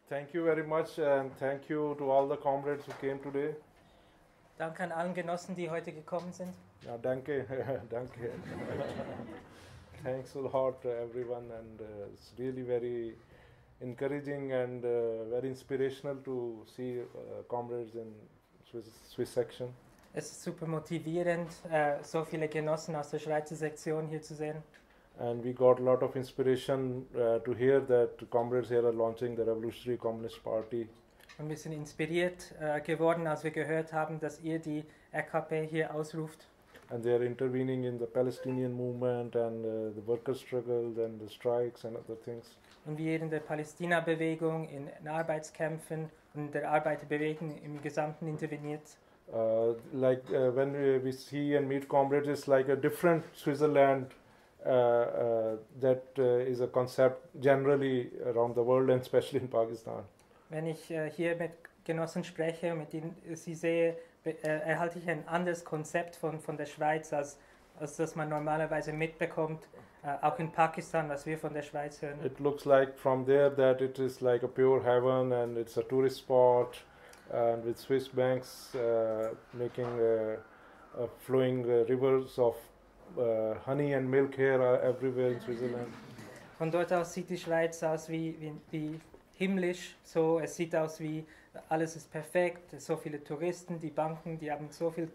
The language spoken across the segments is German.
Thank you very much, and thank you to all the comrades who came today. Danke an allen Genossen, die heute gekommen sind. Ja, danke, danke. Thanks a lot to everyone, and it's really very encouraging and very inspirational to see comrades in Swiss section. Es ist super motivierend, so viele Genossen aus der Schweizer Sektion hier zu sehen. And we got a lot of inspiration to hear that comrades here are launching the Revolutionary Communist Party. Und wir sind inspiriert geworden, als wir gehört haben, dass ihr die RKP hier ausruft. And they are intervening in the Palestinian movement and the worker struggle and the strikes and other things. Und wir in der Palästina-Bewegung, in Arbeitskämpfen und der Arbeiterbewegung im Gesamten interveniert. When we see and meet comrades, it's like a different Switzerland that is a concept generally around the world and especially in Pakistan. Wenn ich hier mit Genossen spreche und mit ihnen sie sehe, erhalte ich ein anderes Konzept von der Schweiz, als das man normalerweise mitbekommt, auch in Pakistan, was wir von der Schweiz hören. It looks like from there that it is like a pure heaven and it's a tourist spot, and with Swiss banks making flowing rivers of honey and milk here everywhere in Switzerland. Von dort aus sieht die Schweiz aus wie himmlisch, so es sieht aus wie alles ist perfekt, so viele Touristen, die Banken, die haben so viel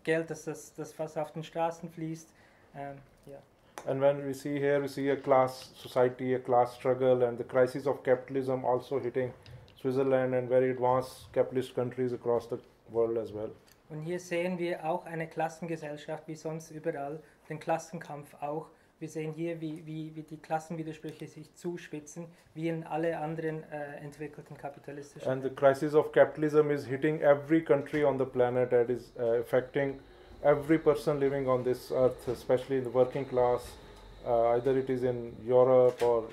Geld, dass das fast auf den Straßen fließt. Yeah. And when we see here, we see a class society, a class struggle, and the crisis of capitalism also hitting Switzerland and very advanced capitalist countries across the world as well. Und hier sehen wir auch eine Klassengesellschaft, wie sonst überall, den Klassenkampf auch. Wir sehen hier, wie die Klassenwidersprüche sich zuspitzen, wie in alle anderen entwickelten kapitalistischen. And the crisis of capitalism is hitting every country on the planet and is affecting every person living on this earth, especially in the working class, either it is in Europe or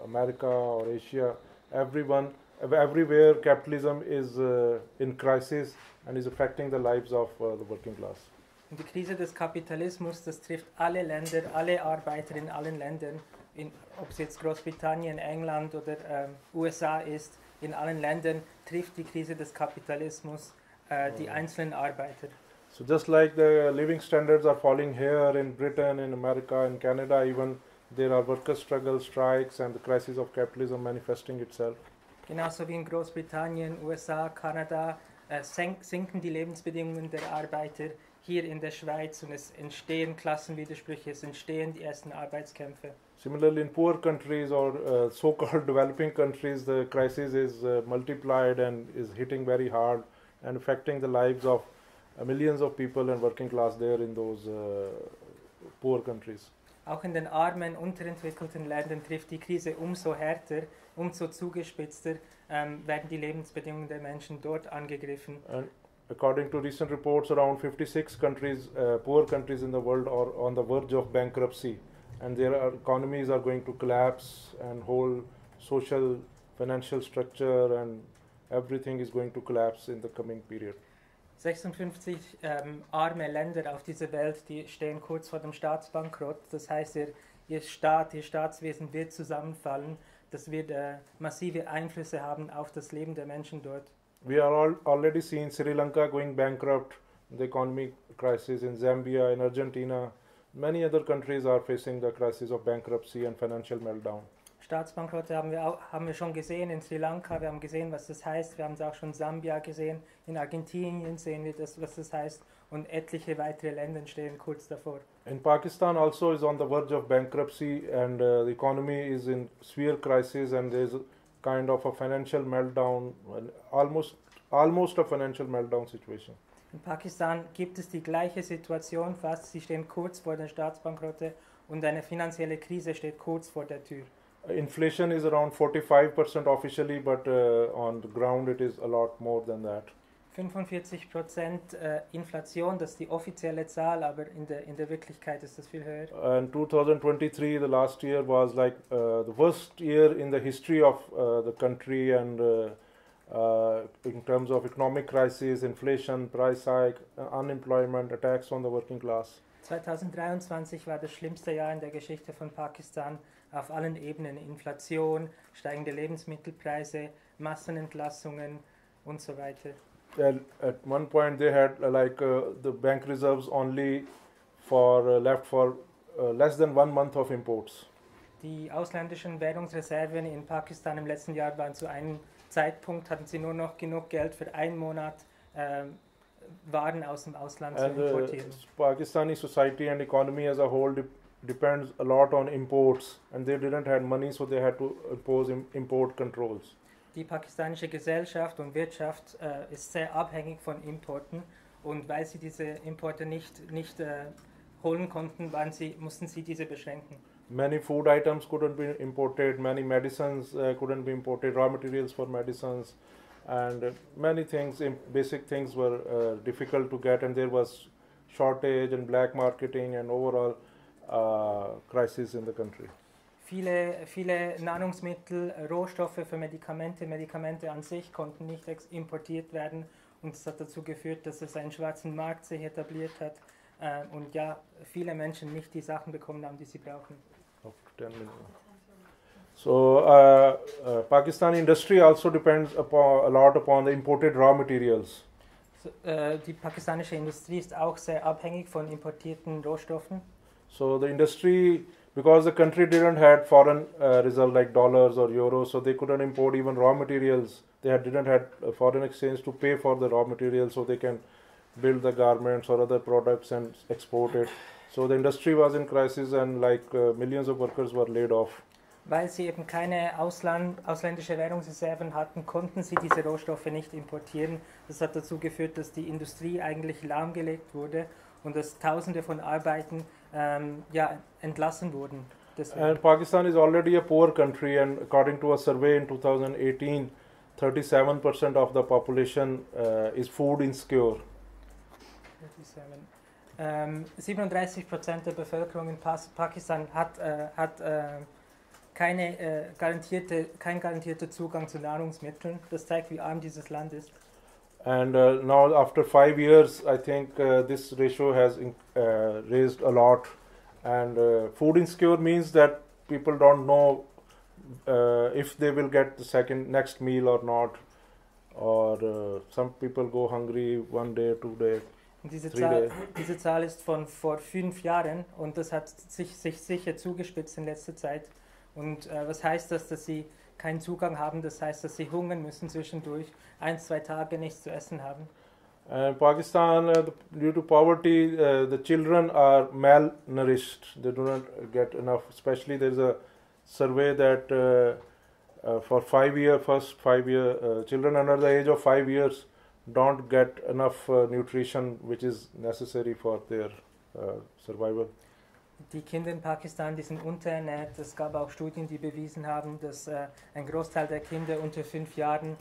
America or Asia. Everywhere capitalism is in crisis and is affecting the lives of the working class. Und die Krise des Kapitalismus, das trifft alle Länder, alle Arbeiter in allen Ländern, ob es jetzt Großbritannien, England oder USA ist, in allen Ländern trifft die Krise des Kapitalismus die einzelnen Arbeiter. So just like the living standards are falling here in Britain, in America, in Canada, even there are worker struggle, strikes and the crisis of capitalism manifesting itself. Genauso wie in Großbritannien, USA, Kanada sinken die Lebensbedingungen der Arbeiter hier in der Schweiz und es entstehen Klassenwidersprüche, es entstehen die ersten Arbeitskämpfe. Similarly, in poor countries or so-called developing countries, the crisis is multiplied and is hitting very hard and affecting the lives of millions of people and working class there in those poor countries. Auch in den armen, unterentwickelten Ländern trifft die Krise umso härter, umso zugespitzter werden die Lebensbedingungen der Menschen dort angegriffen. And according to recent reports, around 56 countries, poor countries in the world are on the verge of bankruptcy, and their economies are going to collapse, and whole social, financial structure and everything is going to collapse in the coming period. 56 arme Länder auf dieser Welt, die stehen kurz vor dem Staatsbankrott. Das heißt, ihr Staatswesen wird zusammenfallen. Das wird massive Einflüsse haben auf das Leben der Menschen dort. We are already seeing Sri Lanka going bankrupt, the economic crisis in Zambia, in Argentina. Many other countries are facing the crisis of bankruptcy and financial meltdown. Staatsbankrotte haben wir schon gesehen in Sri Lanka, wir haben gesehen, was das heißt, wir haben es auch schon in Sambia gesehen, in Argentinien sehen wir das, was das heißt und etliche weitere Länder stehen kurz davor. In Pakistan also is on the verge of bankruptcy and the economy is in severe crisis and there is kind of a financial meltdown, almost a financial meltdown situation. In Pakistan gibt es die gleiche Situation fast, sie stehen kurz vor der Staatsbankrotte und eine finanzielle Krise steht kurz vor der Tür. Inflation is around 45% officially, but on the ground it is a lot more than that. 45% Inflation, das ist die offizielle Zahl, aber in der Wirklichkeit ist das viel höher. And 2023, the last year, was like the worst year in the history of the country, and in terms of economic crisis, inflation, price hike, unemployment, attacks on the working class. 2023 war das schlimmste Jahr in der Geschichte von Pakistan, auf allen Ebenen, Inflation, steigende Lebensmittelpreise, Massenentlassungen und so weiter. And at one point they had the bank reserves only for left for less than 1 month of imports. Die ausländischen Währungsreserven in Pakistan im letzten Jahr waren zu einem Zeitpunkt, hatten sie nur noch genug Geld für einen Monat Waren aus dem Ausland zu importieren. Pakistani society and economy as a whole depends a lot on imports, and they didn't have money, so they had to impose import controls. Die pakistanische Gesellschaft und Wirtschaft ist sehr abhängig von Importen, und weil sie diese Importe nicht holen konnten, mussten sie diese beschränken. Many food items couldn't be imported, many medicines couldn't be imported, raw materials for medicines, and many things, basic things were difficult to get, and there was shortage and black marketing and overall crisis in the country. Viele Nahrungsmittel, Rohstoffe für Medikamente an sich konnten nicht importiert werden, und das hat dazu geführt, dass es einen schwarzen Markt sich etabliert hat und ja, viele Menschen nicht die Sachen bekommen haben, die sie brauchen. So Pakistani industry also depends a lot upon the imported raw materials. So, die pakistanische Industrie ist auch sehr abhängig von importierten Rohstoffen. So the industry, because the country didn't have foreign reserve like dollars or euros, so they couldn't import even raw materials. They didn't have foreign exchange to pay for the raw materials, so they can build the garments or other products and export it. So the industry was in crisis, and millions of workers were laid off. Weil sie eben keine ausländische Währungsreserven hatten, konnten sie diese Rohstoffe nicht importieren. Das hat dazu geführt, dass die Industrie eigentlich lahmgelegt wurde und dass Tausende von Arbeiten entlassen wurden. Deswegen. And Pakistan is already a poor country, and according to a survey in 2018, 37% of the population is food insecure. 37% der Bevölkerung in Pakistan hat keinen garantierten Zugang zu Nahrungsmitteln. Das zeigt, wie arm dieses Land ist. And now after 5 years, I think this ratio has raised a lot. And food insecure means that people don't know if they will get the next meal or not. Or some people go hungry 1 day, 2 days. Diese Zahl ist von vor 5 Jahren, und das hat sich sicher zugespitzt in letzter Zeit. Und was heißt das, dass sie keinen Zugang haben? Das heißt, dass sie hungern müssen zwischendurch, 1-2 Tage nichts zu essen haben. In Pakistan, due to poverty, the children are malnourished. They do not get enough. Especially there is a survey that for 5 year, children under the age of 5 years don't get enough nutrition, which is necessary for their survival. Die Kinder in Pakistan, die sind unterernährt. Es gab auch Studien, die bewiesen haben, dass ein Großteil der Kinder unter 5 Jahren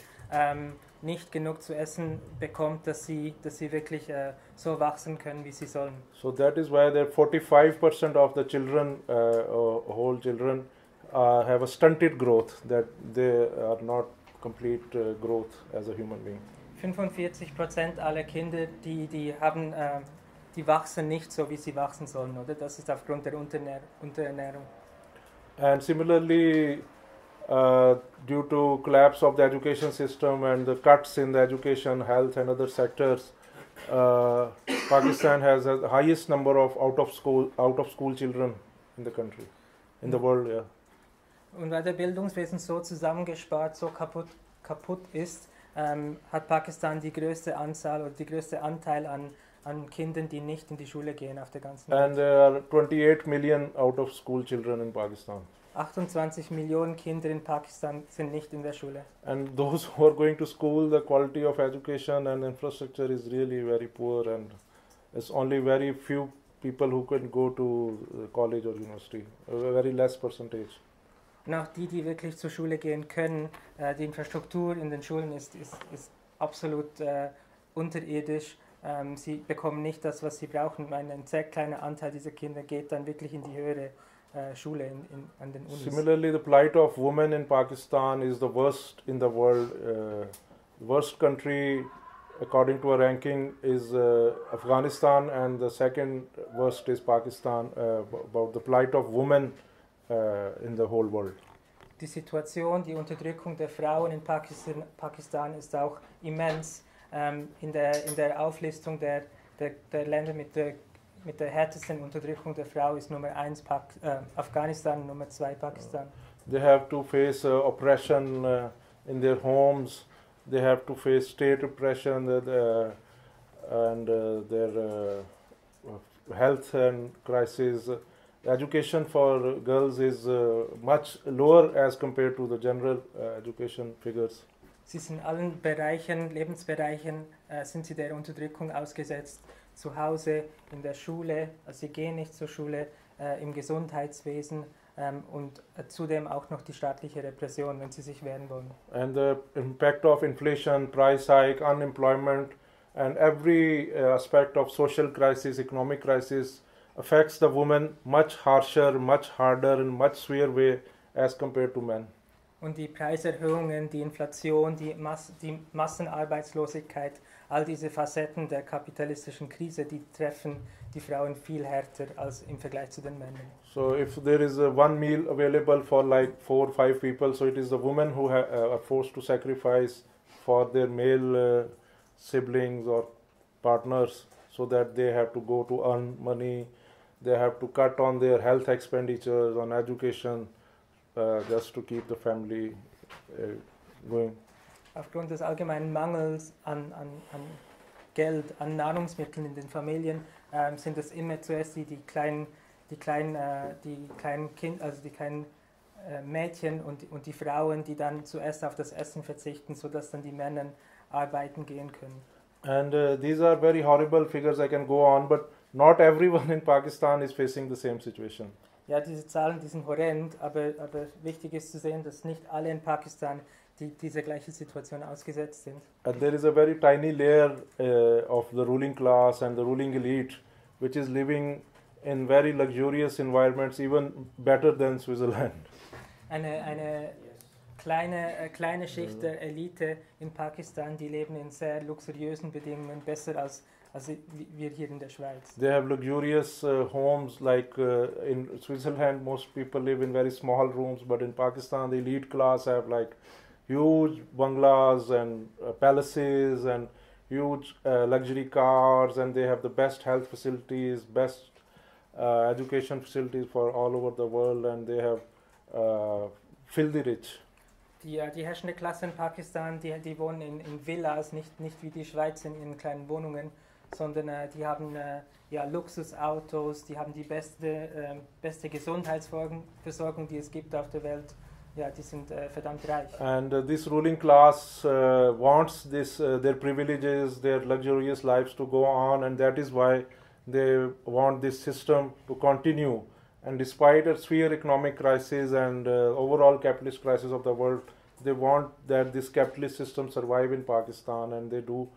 nicht genug zu essen bekommt, dass sie wirklich so wachsen können, wie sie sollen. So that is why there 45% of the children, whole children, have a stunted growth, that they are not complete growth as a human being. 45% aller Kinder, die wachsen nicht so, wie sie wachsen sollen, oder? Das ist aufgrund der Unterernährung. And similarly, due to collapse of the education system and the cuts in the education, health and other sectors, Pakistan has the highest number of out of school children in the country, in the world. Yeah. Und weil der Bildungswesen so zusammengespart, so kaputt ist, hat Pakistan die größte Anzahl oder die größte Anteil an Kindern, die nicht in die Schule gehen auf der ganzen Welt. And there are 28 million out of school children in Pakistan. 28 Millionen Kinder in Pakistan sind nicht in der Schule. And those who are going to school, the quality of education and infrastructure is really very poor, and it's only very few people who can go to college or university, a very less percentage. Und auch die wirklich zur Schule gehen können, die Infrastruktur in den Schulen ist absolut unterirdisch. Sie bekommen nicht das, was sie brauchen. Ein sehr kleiner Anteil dieser Kinder geht dann wirklich in die höhere Schule an den Unis. Similarly, the plight of women in Pakistan is the worst in the world. The worst country, according to a ranking, is Afghanistan, and the second worst is Pakistan. About the plight of women in the whole world. Die Situation, die Unterdrückung der Frauen in Pakistan ist auch immens. In der Auflistung der Länder mit der härtesten Unterdrückung der Frau ist Nummer 1 Afghanistan, Nummer 2 Pakistan. They have to face oppression in their homes. They have to face state repression and their health and crisis. Education for girls is much lower as compared to the general education figures. Sie sind in allen Bereichen, Lebensbereichen, sind sie der Unterdrückung ausgesetzt. Zu Hause, in der Schule, also sie gehen nicht zur Schule, im Gesundheitswesen und zudem auch noch die staatliche Repression, wenn sie sich wehren wollen. And the impact of inflation, price hike, unemployment, and every aspect of social crisis, economic crisis affects the woman much harsher, much harder, in much severe way as compared to men. Und die Preiserhöhungen, die Inflation, die Massenarbeitslosigkeit, all diese Facetten der kapitalistischen Krise, die treffen die Frauen viel härter als im Vergleich zu den Männern. So if there is one meal available for like 4 or 5 people, so it is the women who are forced to sacrifice for their male siblings or partners, so that they have to go to earn money, they have to cut on their health expenditures, on education, just to keep the family going. Aufgrund des allgemeinen Mangels an Geld, an Nahrungsmitteln in den Familien sind es immer zuerst die kleinen Mädchen und die Frauen, die dann zuerst auf das Essen verzichten, sodass dann die Männer arbeiten gehen können. And these are very horrible figures. I can go on, but not everyone in Pakistan is facing the same situation. Ja, diese Zahlen, die sind horrend, aber wichtig ist zu sehen, dass nicht alle in Pakistan dieser gleichen Situation ausgesetzt sind. And there is a very tiny layer of the ruling class and the ruling elite, which is living in very luxurious environments, even better than Switzerland. Eine kleine Schicht der Elite in Pakistan, die leben in sehr luxuriösen Bedingungen, besser als wir hier in der Schweiz. They have luxurious homes, like in Switzerland most people live in very small rooms, but in Pakistan the elite class have like huge bungalows and palaces and huge luxury cars, and they have the best health facilities, best education facilities for all over the world, and they have filthy rich. Die herrschende Klasse in Pakistan, die wohnen in Villas, nicht wie die Schweiz in ihren kleinen Wohnungen, sondern die haben Luxusautos, die haben die beste Gesundheitsversorgung, die es gibt auf der Welt. Ja, die sind verdammt reich. And this ruling class wants their privileges, their luxurious lives to go on, and that is why they want this system to continue. And despite a severe economic crisis and overall capitalist crisis of the world, they want that this capitalist system survive in Pakistan, and they do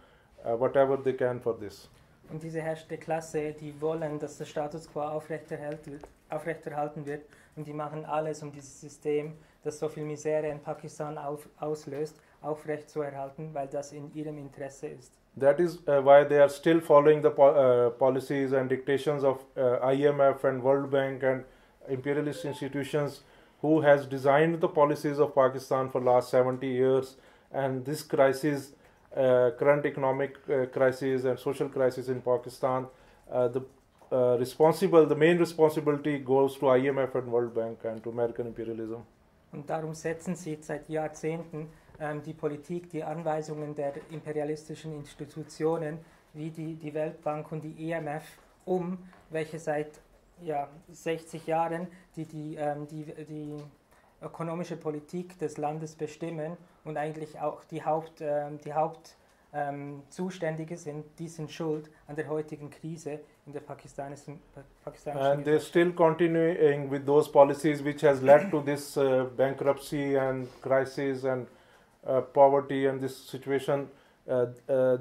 whatever they can for this. Und diese herrschende Klasse, die wollen, dass der Status quo aufrechterhalten wird, und die machen alles, um dieses System, das so viel Misere in Pakistan auslöst, aufrechtzuerhalten, weil das in ihrem Interesse ist. That is why they are still following the policies and dictations of IMF and World Bank and imperialist institutions who has designed the policies of Pakistan for last 70 years. And this crisis, current economic crisis and social crisis in Pakistan, the main responsibility goes to IMF and World Bank and to American imperialism. Und darum setzen sie seit Jahrzehnten die Politik, die Anweisungen der imperialistischen Institutionen wie die Weltbank und die IMF welche seit 60 Jahren die ökonomische Politik des Landes bestimmen und eigentlich auch die Hauptzuständige sind. Die sind schuld an der heutigen Krise in der pakistanischen And they're still continuing with those policies which has led to this bankruptcy and crisis and poverty and this situation.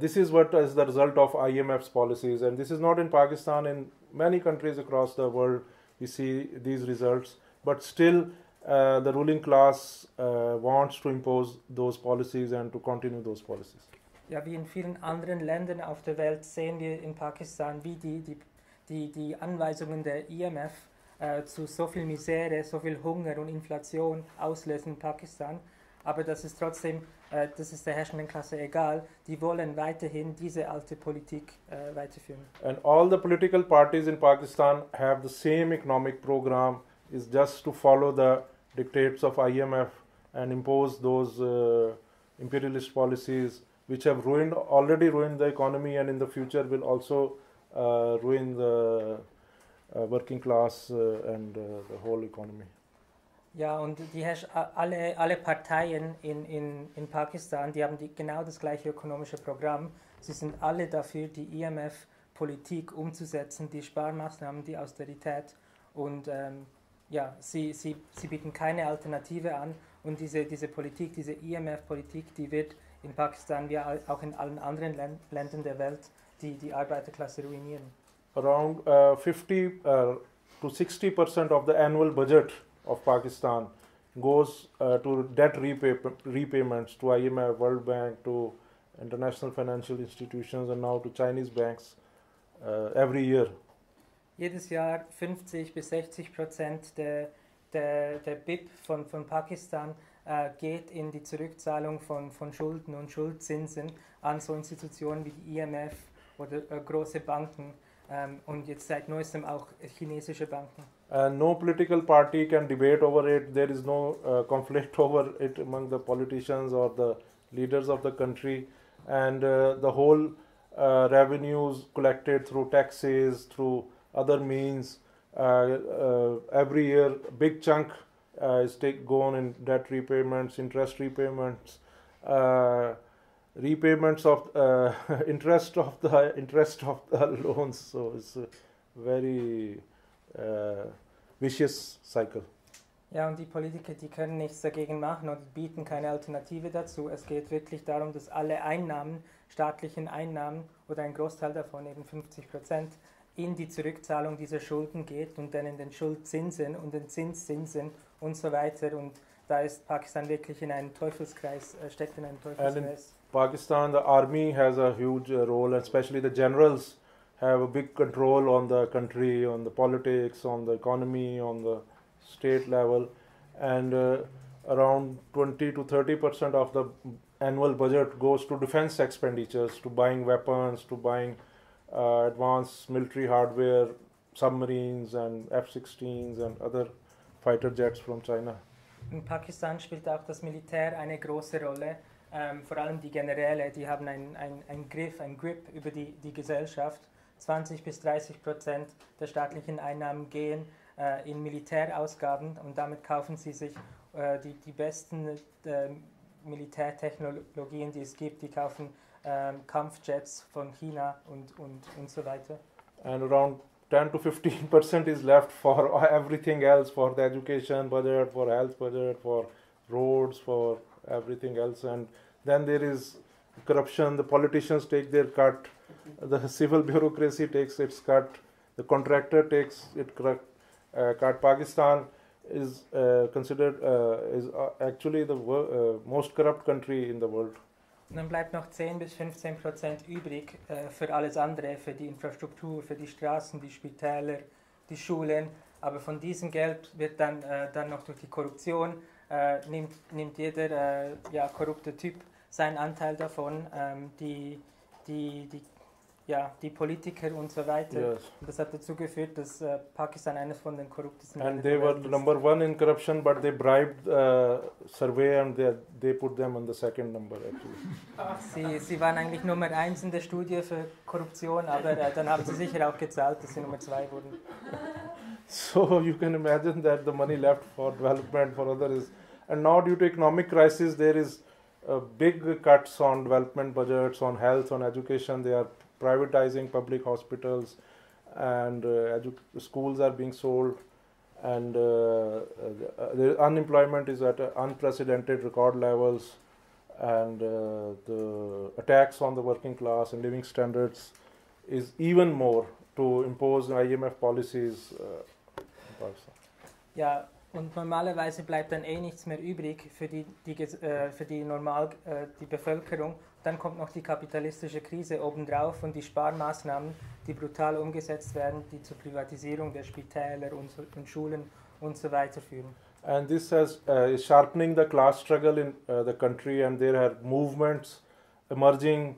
This is what is the result of IMF's policies, and this is not in Pakistan. In many countries across the world we see these results, but still the ruling class wants to impose those policies and to continue those policies. Ja, wie in vielen anderen Ländern auf der Welt sehen wir in Pakistan, wie die Anweisungen der IMF zu so viel Misere, so viel Hunger und Inflation auslösen in Pakistan. Aber das ist trotzdem, das ist der herrschenden Klasse egal. Die wollen weiterhin diese alte Politik weiterführen. And all the political parties in Pakistan have the same economic program, is just to follow the dictates of IMF and impose those imperialist policies which have already ruined the economy, and in the future will also ruin the working class and the whole economy. Ja, und alle Parteien in Pakistan, die haben genau das gleiche ökonomische Programm. Sie sind alle dafür, die IMF-Politik umzusetzen, die Sparmaßnahmen, die Austerität. Und sie bieten keine Alternative an. Und diese Politik, diese IMF-Politik, die wird in Pakistan wie auch in allen anderen Ländern der Welt die Arbeiterklasse ruinieren. Around 50 to 60% of the annual budget of Pakistan goes to debt repayments to IMF, World Bank, to international financial institutions, and now to Chinese banks every year. Jedes Jahr 50 bis 60% der BIP von Pakistan geht in die Zurückzahlung von Schulden und Schuldzinsen an so Institutionen wie die IMF oder große Banken und jetzt seit neuestem auch chinesische Banken. And no political party can debate over it. There is no conflict over it among the politicians or the leaders of the country. And the whole revenues collected through taxes, through other means, every year big chunk is gone in debt repayments, interest repayments, repayments of interest of the loans. So it's a very vicious cycle. Ja, und die Politiker, die können nichts dagegen machen und bieten keine Alternative dazu. Es geht wirklich darum, dass alle Einnahmen, staatlichen Einnahmen oder ein Großteil davon, eben 50%, in die Zurückzahlung dieser Schulden geht und dann in den Schuldzinsen und den Zinszinsen und so weiter. Und da ist Pakistan wirklich in einem Teufelskreis, steckt in einem Teufelskreis. And in Pakistan, the army has a huge role, and especially the generals have a big control on the country, on the politics, on the economy, on the state level, and around 20 to 30% of the annual budget goes to defense expenditures, to buying weapons, to buying advanced military hardware, submarines and F-16s and other fighter jets from China. In Pakistan spielt auch das Militär eine große Rolle. Vor allem die Generäle, die haben einen Grip über die Gesellschaft. 20 bis 30% der staatlichen Einnahmen gehen in Militärausgaben und damit kaufen sie sich die besten Militärtechnologien, die es gibt. Die kaufen Kampfjets von China und so weiter. And around 10 to 15% is left for everything else, for the education budget, for health budget, for roads, for everything else. And then there is corruption. The politicians take their cut. The civil bureaucracy takes its cut. The contractor takes its cut. Pakistan is considered is actually the most corrupt country in the world. Und dann bleibt noch 10 bis 15% übrig für alles andere, für die Infrastruktur, für die Straßen, die Spitäler, die Schulen. Aber von diesem Geld wird dann noch durch die Korruption, nimmt jeder korrupte Typ seinen Anteil davon, die Politiker und so weiter. Yes. Und das hat dazu geführt, dass Pakistan eines von den korruptesten And Ländern they der were Welt ist. number one in corruption, but they bribed survey and they put them on the second number actually. Sie waren eigentlich Nummer 1 in der Studie für Korruption, aber dann haben sie sicher auch gezahlt, dass sie Nummer 2 wurden. So you can imagine that the money left for development for others. And now due to economic crisis, there is big cuts on development budgets, on health, on education. They are privatizing public hospitals, and schools are being sold, and the unemployment is at unprecedented record levels, and the attacks on the working class and living standards is even more to impose IMF policies in Pakistan. Ja, Und normalerweise bleibt dann eh nichts mehr übrig für die Bevölkerung. Dann kommt noch die kapitalistische Krise obendrauf und die Sparmaßnahmen, die brutal umgesetzt werden, die zur Privatisierung der Spitäler und Schulen und so weiter führen. And this is sharpening the class struggle in the country, and there are movements emerging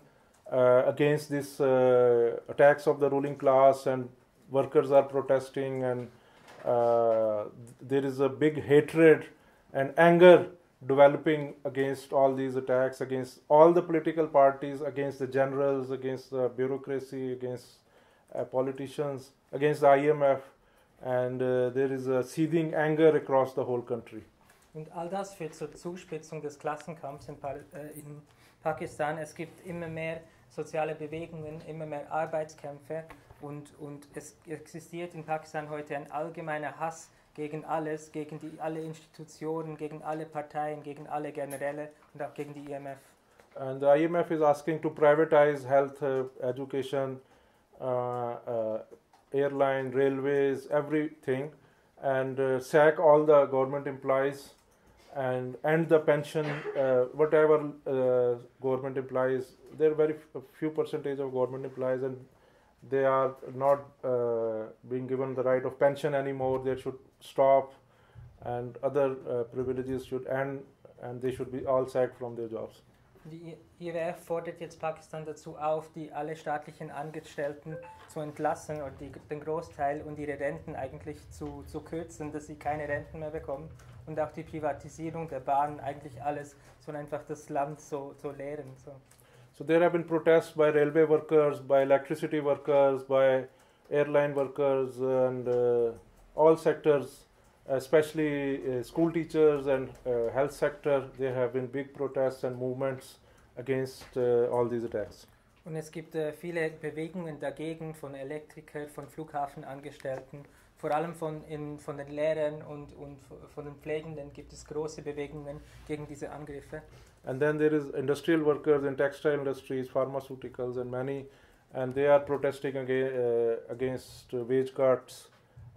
against these attacks of the ruling class, and workers are protesting, and there is a big hatred and anger developing against all these attacks, against all the political parties, against the generals, against the bureaucracy, against politicians, against the IMF, and there is a seething anger across the whole country. Und all das führt zur Zuspitzung des Klassenkampfs in Pakistan. Es gibt immer mehr soziale Bewegungen, immer mehr Arbeitskämpfe und es existiert in Pakistan heute ein allgemeiner Hass gegen alles, gegen alle Institutionen, gegen alle Parteien, gegen alle Generäle und auch gegen die IMF. And the IMF is asking to privatize health, education, airline, railways, everything, and sack all the government employees and end the pension, whatever government employees. There are very few percentage of government employees, and they are not being given the right of pension anymore. They should stop, and other privileges should end, and they should be all sacked from their jobs. Die IWF fordert jetzt Pakistan dazu auf, alle staatlichen Angestellten zu entlassen oder den Großteil und ihre Renten eigentlich zu kürzen, dass sie keine Renten mehr bekommen, und auch die Privatisierung der Bahn, eigentlich alles, sondern einfach das Land so leeren. So there have been protests by railway workers, by electricity workers, by airline workers, and all sectors, especially school teachers and health sector. There have been big protests and movements against all these attacks. Und es gibt viele Bewegungen dagegen, von Elektrikern, von Flughafenangestellten, vor allem von den Lehrern und von den Pflegenden gibt es große Bewegungen gegen diese Angriffe. And then there is industrial workers in textile industries, pharmaceuticals, and many, and they are protesting against wage cuts,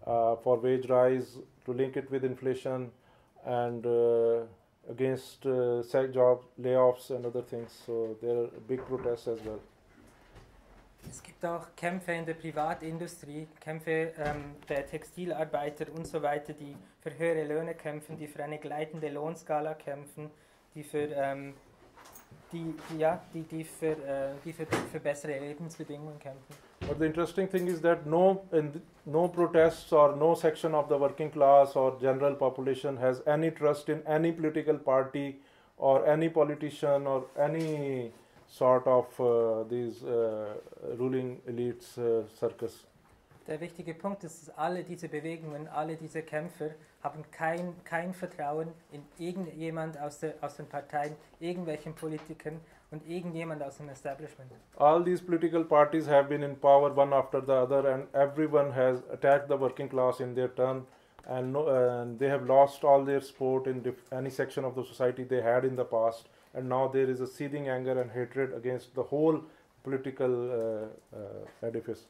for wage rise, to link it with inflation, and against job layoffs and other things. So there are big protests as well. Es gibt auch Kämpfe in der Privatindustrie, Kämpfe der Textilarbeiter und so weiter, die für höhere Löhne kämpfen, die für eine gleitende Lohnskala kämpfen, die für bessere Lebensbedingungen kämpfen. But the interesting thing is that no protests or no section of the working class or general population has any trust in any political party or any politician or any sort of these ruling elites circus. Der wichtige Punkt ist, dass alle diese Bewegungen, alle diese Kämpfer haben kein Vertrauen in irgendjemand aus den Parteien, irgendwelchen Politikern und irgendjemand aus dem Establishment. All these political parties have been in power one after the other, and everyone has attacked the working class in their turn, and they have lost all their support in any section of the society they had in the past, and now there is a seething anger and hatred against the whole political edifice.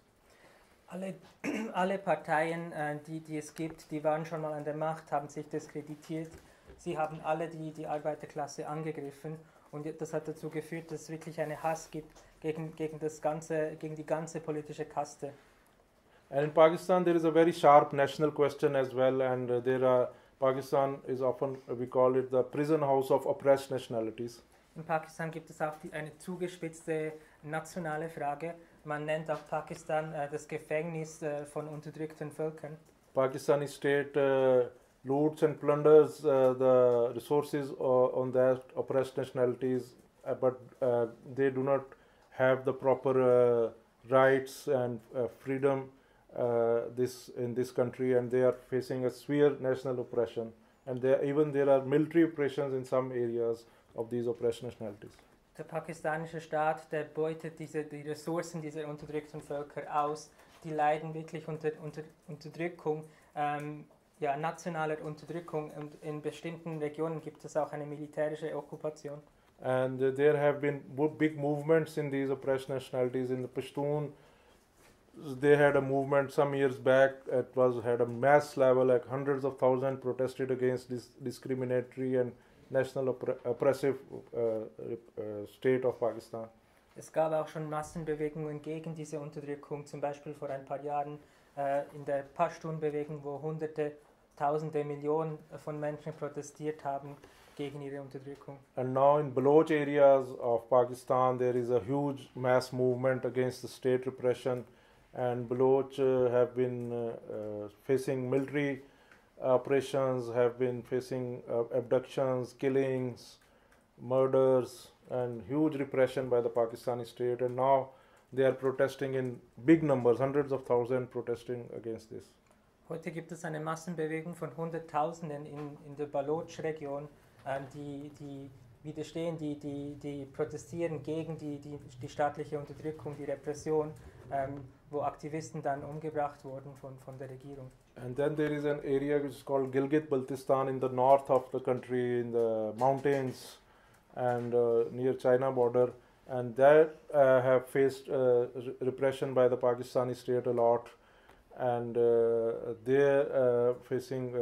Alle Parteien, die es gibt, die waren schon mal an der Macht, haben sich diskreditiert. Sie haben alle die Arbeiterklasse angegriffen, und das hat dazu geführt, dass es wirklich einen Hass gibt gegen die ganze politische Kaste. And in Pakistan there is a very sharp national question as well, and Pakistan is often, we call it the prison house of oppressed nationalities. In Pakistan gibt es auch eine zugespitzte nationale Frage. Man nennt auch Pakistan das Gefängnis von unterdrückten Völkern. Pakistani state loots and plunders the resources on that oppressed nationalities, but they do not have the proper rights and freedom in this country, and they are facing a severe national oppression, and there are military operations in some areas of these oppressed nationalities. Der pakistanische Staat, der beutet die Ressourcen dieser unterdrückten Völker aus. Die leiden wirklich unter Unterdrückung, nationaler Unterdrückung, und in bestimmten Regionen gibt es auch eine militärische Okkupation. And there have been big movements in these oppressed nationalities. In the Pashtun, they had a movement some years back. It was had a mass level, like hundreds of thousands protested against this discriminatory and national oppressive state of Pakistan. Es gab auch schon Massenbewegungen gegen diese Unterdrückung, zum Beispiel vor ein paar Jahren in der Pashtun-Bewegung, wo Hunderte, Tausende, Millionen von Menschen protestiert haben gegen ihre Unterdrückung. And now in Baloch areas of Pakistan, there is a huge mass movement against the state repression, and Baloch have been facing military operations, have been facing abductions, killings, murders, and huge repression by the Pakistani state. And now they are protesting in big numbers, hundreds of thousands protesting against this. Heute gibt es eine Massenbewegung von Hunderttausenden in der Baloch-Region, die widerstehen, die protestieren gegen die staatliche Unterdrückung, die Repression, wo Aktivisten dann umgebracht wurden von der Regierung. And then there is an area which is called Gilgit-Baltistan in the north of the country, in the mountains and near China border, and that have faced repression by the Pakistani state a lot, and they're facing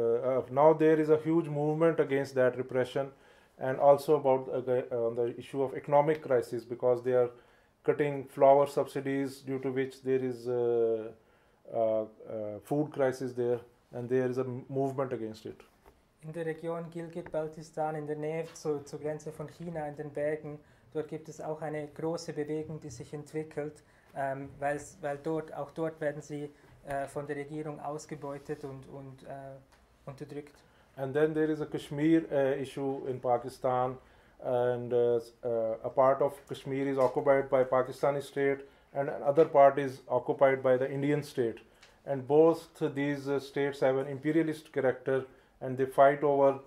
now there is a huge movement against that repression, and also about the issue of economic crisis, because they are cutting flour subsidies, due to which there is food crisis there, and there is a movement against it. In der Region Gilgit-Baltistan, in der Nähe zur Grenze von China, in den Bergen, dort gibt es auch eine große Bewegung, die sich entwickelt, weil dort werden sie von der Regierung ausgebeutet und unterdrückt. And then there is a Kashmir issue in Pakistan, and a part of Kashmir is occupied by Pakistani state, and another part is occupied by the Indian state, and both these states have an imperialist character, and they fight over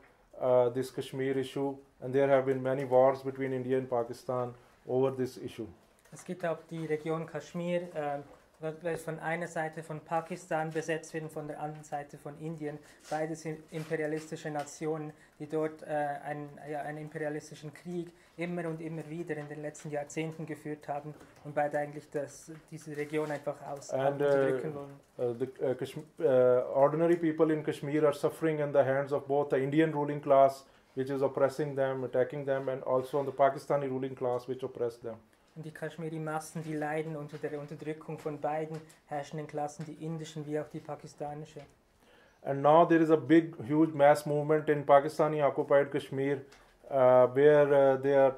this Kashmir issue, and there have been many wars between India and Pakistan over this issue. Es gibt auch die Region Kaschmir, welche von einer Seite von Pakistan besetzt wird und von der anderen Seite von Indien. Beide sind imperialistische Nationen, die dort einen imperialistischen Krieg immer und immer wieder in den letzten Jahrzehnten geführt haben und beide eigentlich diese Region einfach unterdrücken wollen. Ordinary people in Kashmir are suffering in the hands of both the Indian ruling class, which is oppressing them, attacking them, and also on the Pakistani ruling class, which oppress them. Und die Kaschmiri-Massen, die leiden unter der Unterdrückung von beiden herrschenden Klassen, die indischen wie auch die pakistanische. And now there is a big, huge mass movement in Pakistani occupied Kashmir, where they are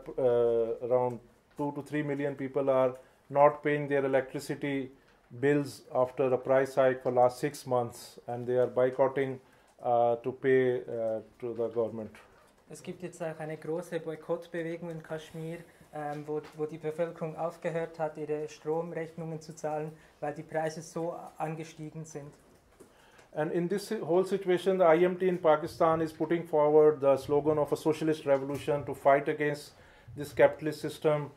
around 2 to 3 million people are not paying their electricity bills after a price hike for last 6 months, and they are boycotting to pay to the government. Es gibt jetzt auch eine große Boykottbewegung in Kaschmir, wo die Bevölkerung aufgehört hat, ihre Stromrechnungen zu zahlen, weil die Preise so angestiegen sind. And in this whole situation, the IMT in Pakistan is putting forward the slogan of a socialist revolution to fight against this capitalist system,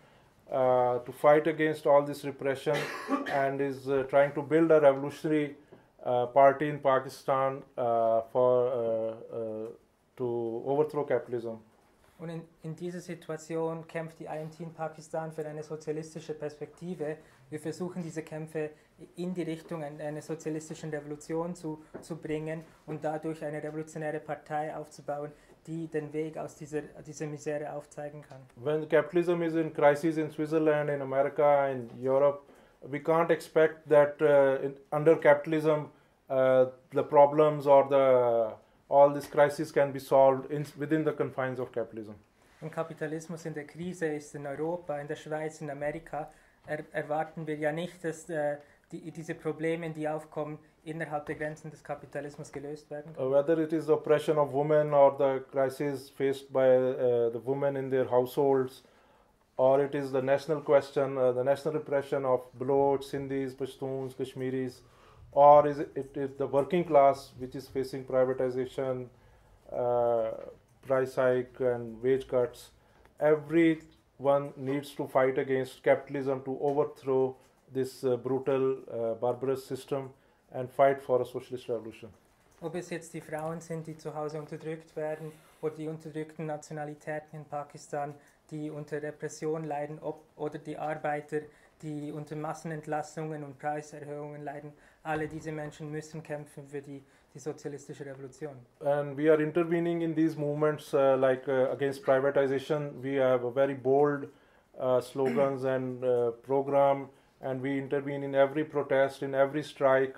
to fight against all this repression, and is trying to build a revolutionary party in Pakistan to overthrow capitalism. Und in dieser Situation kämpft die IMT in Pakistan für eine sozialistische Perspektive. Wir versuchen diese Kämpfe in die Richtung einer sozialistischen Revolution zu bringen und dadurch eine revolutionäre Partei aufzubauen, die den Weg aus dieser Misere aufzeigen kann. When capitalism is in crisis in Switzerland, in America, in Europe, we can't expect that under capitalism the problems or all this crisis can be solved within the confines of capitalism. Wenn Kapitalismus in der Krise ist in Europa, in der Schweiz, in Amerika, erwarten wir ja nicht, dass diese Probleme, die aufkommen, innerhalb der Grenzen des Kapitalismus gelöst werden können. Whether it is the oppression of women or the crisis faced by the women in their households, or it is the national question, the national repression of Baloch, Sindhis, Pashtuns, Kashmiris, or is it the working class which is facing privatization, price hike and wage cuts. Everyone needs to fight against capitalism to overthrow this brutal, barbarous system and fight for a socialist revolution. Ob es jetzt die Frauen sind, die zu Hause unterdrückt werden, oder die unterdrückten Nationalitäten in Pakistan, die unter Repression leiden, oder die Arbeiter, die unter Massenentlassungen und Preiserhöhungen leiden. Alle diese Menschen müssen kämpfen für die sozialistische Revolution. And we are intervening in these movements against privatization. We have a very bold slogans and program, and we intervene in every protest, in every strike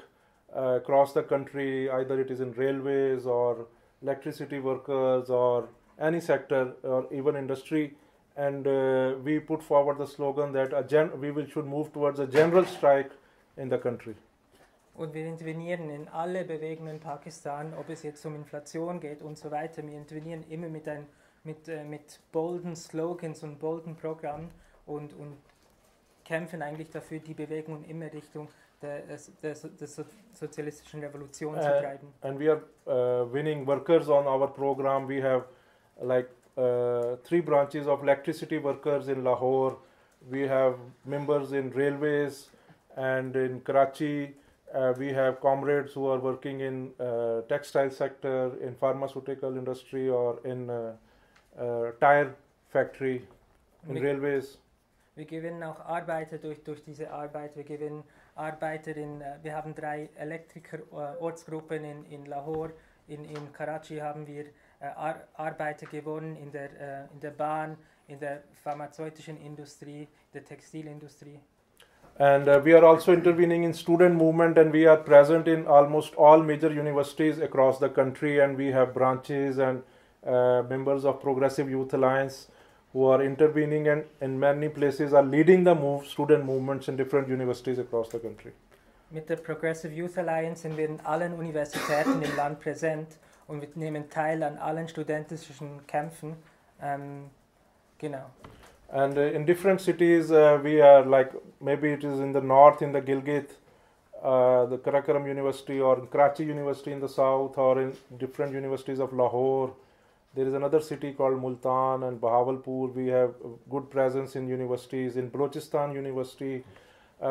across the country, either it is in railways or electricity workers or any sector or even industry. And we put forward the slogan that should move towards a general strike in the country. Und wir intervenieren in alle Bewegungen in Pakistan, ob es jetzt um Inflation geht und so weiter. Wir intervenieren immer mit bolden Slogans und bolden Programmen und kämpfen eigentlich dafür, die Bewegungen immer Richtung der sozialistischen Revolution zu treiben. And we are winning workers on our program. We have 3 branches of electricity workers in Lahore. We have members in railways and in Karachi. We have comrades who are working in textile sector, in pharmaceutical industry or in tire factory, in railways. Wir gewinnen auch Arbeiter durch diese Arbeit. Wir gewinnen Arbeiter wir haben 3 Elektriker-Ortsgruppen in Lahore. In Karachi haben wir Arbeiter gewonnen in der Bahn, in der pharmazeutischen Industrie, der Textilindustrie. And we are also intervening in student movement, and we are present in almost all major universities across the country, and we have branches and members of Progressive Youth Alliance who are intervening and in many places are leading the student movements in different universities across the country. Mit der Progressive Youth Alliance sind wir in allen Universitäten im Land präsent und wir nehmen teil an allen studentischen Kämpfen. Genau. And in different cities, we are maybe it is in the north, in the Gilgit, the Karakoram University, or Karachi University in the south, or in different universities of Lahore. There is another city called Multan and Bahawalpur. We have good presence in universities. In Balochistan University,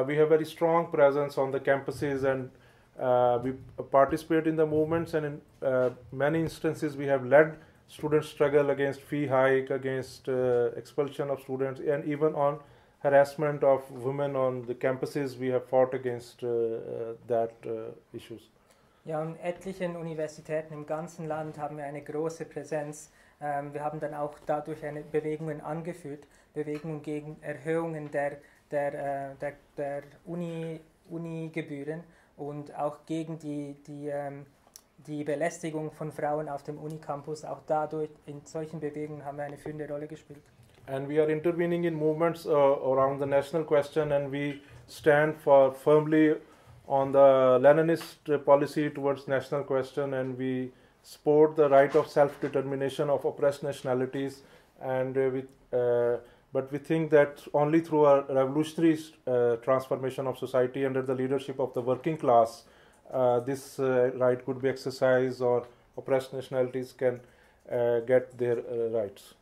we have very strong presence on the campuses, and we participate in the movements, and in many instances we have led student struggle against fee hike, against expulsion of students, and even on harassment of women on the campuses. We have fought against that issues. Ja, an etlichen Universitäten im ganzen Land haben wir eine große Präsenz. Wir haben dann auch dadurch Bewegungen angeführt, Bewegungen gegen Erhöhungen der Uni-Gebühren und auch gegen die Belästigung von Frauen auf dem Unicampus. Auch dadurch, in solchen Bewegungen haben wir eine führende Rolle gespielt. And we are intervening in movements around the national question, and we stand firmly on the Leninist policy towards national question, and we support the right of self-determination of oppressed nationalities, and but we think that only through a revolutionary transformation of society under the leadership of the working class, this right could be exercised, or oppressed nationalities can get their rights.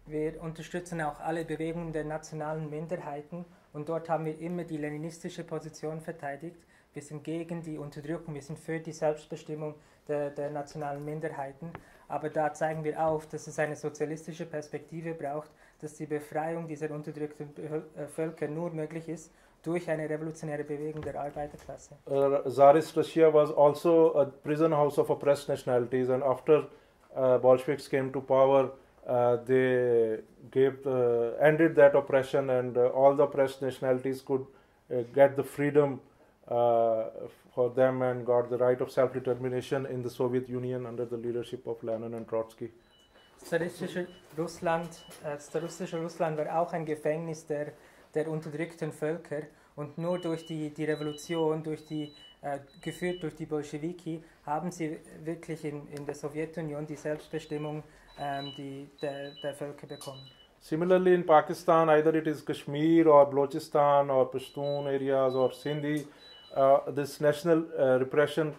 Wir unterstützen auch alle Bewegungen der nationalen Minderheiten, und dort haben wir immer die leninistische Position verteidigt. Wir sind gegen die Unterdrückung, wir sind für die Selbstbestimmung der nationalen Minderheiten, aber da zeigen wir auf, dass es eine sozialistische Perspektive braucht, dass die Befreiung dieser unterdrückten Völker nur möglich ist durch eine revolutionäre Bewegung der Arbeiterklasse. Tsarist Russia was also a prison house of oppressed nationalities, and after Bolsheviks came to power, they ended that oppression, and all the oppressed nationalities could get the freedom for them and got the right of self-determination in the Soviet Union under the leadership of Lenin and Trotsky. Das zaristische Russland war auch ein Gefängnis der unterdrückten Völker, und nur durch die Revolution, geführt durch die Bolschewiki, haben sie wirklich in der Sowjetunion die Selbstbestimmung der Völker bekommen. Similarly, in Pakistan, either it is Kashmir or Balochistan or Pashtun areas or Sindhi, this national repression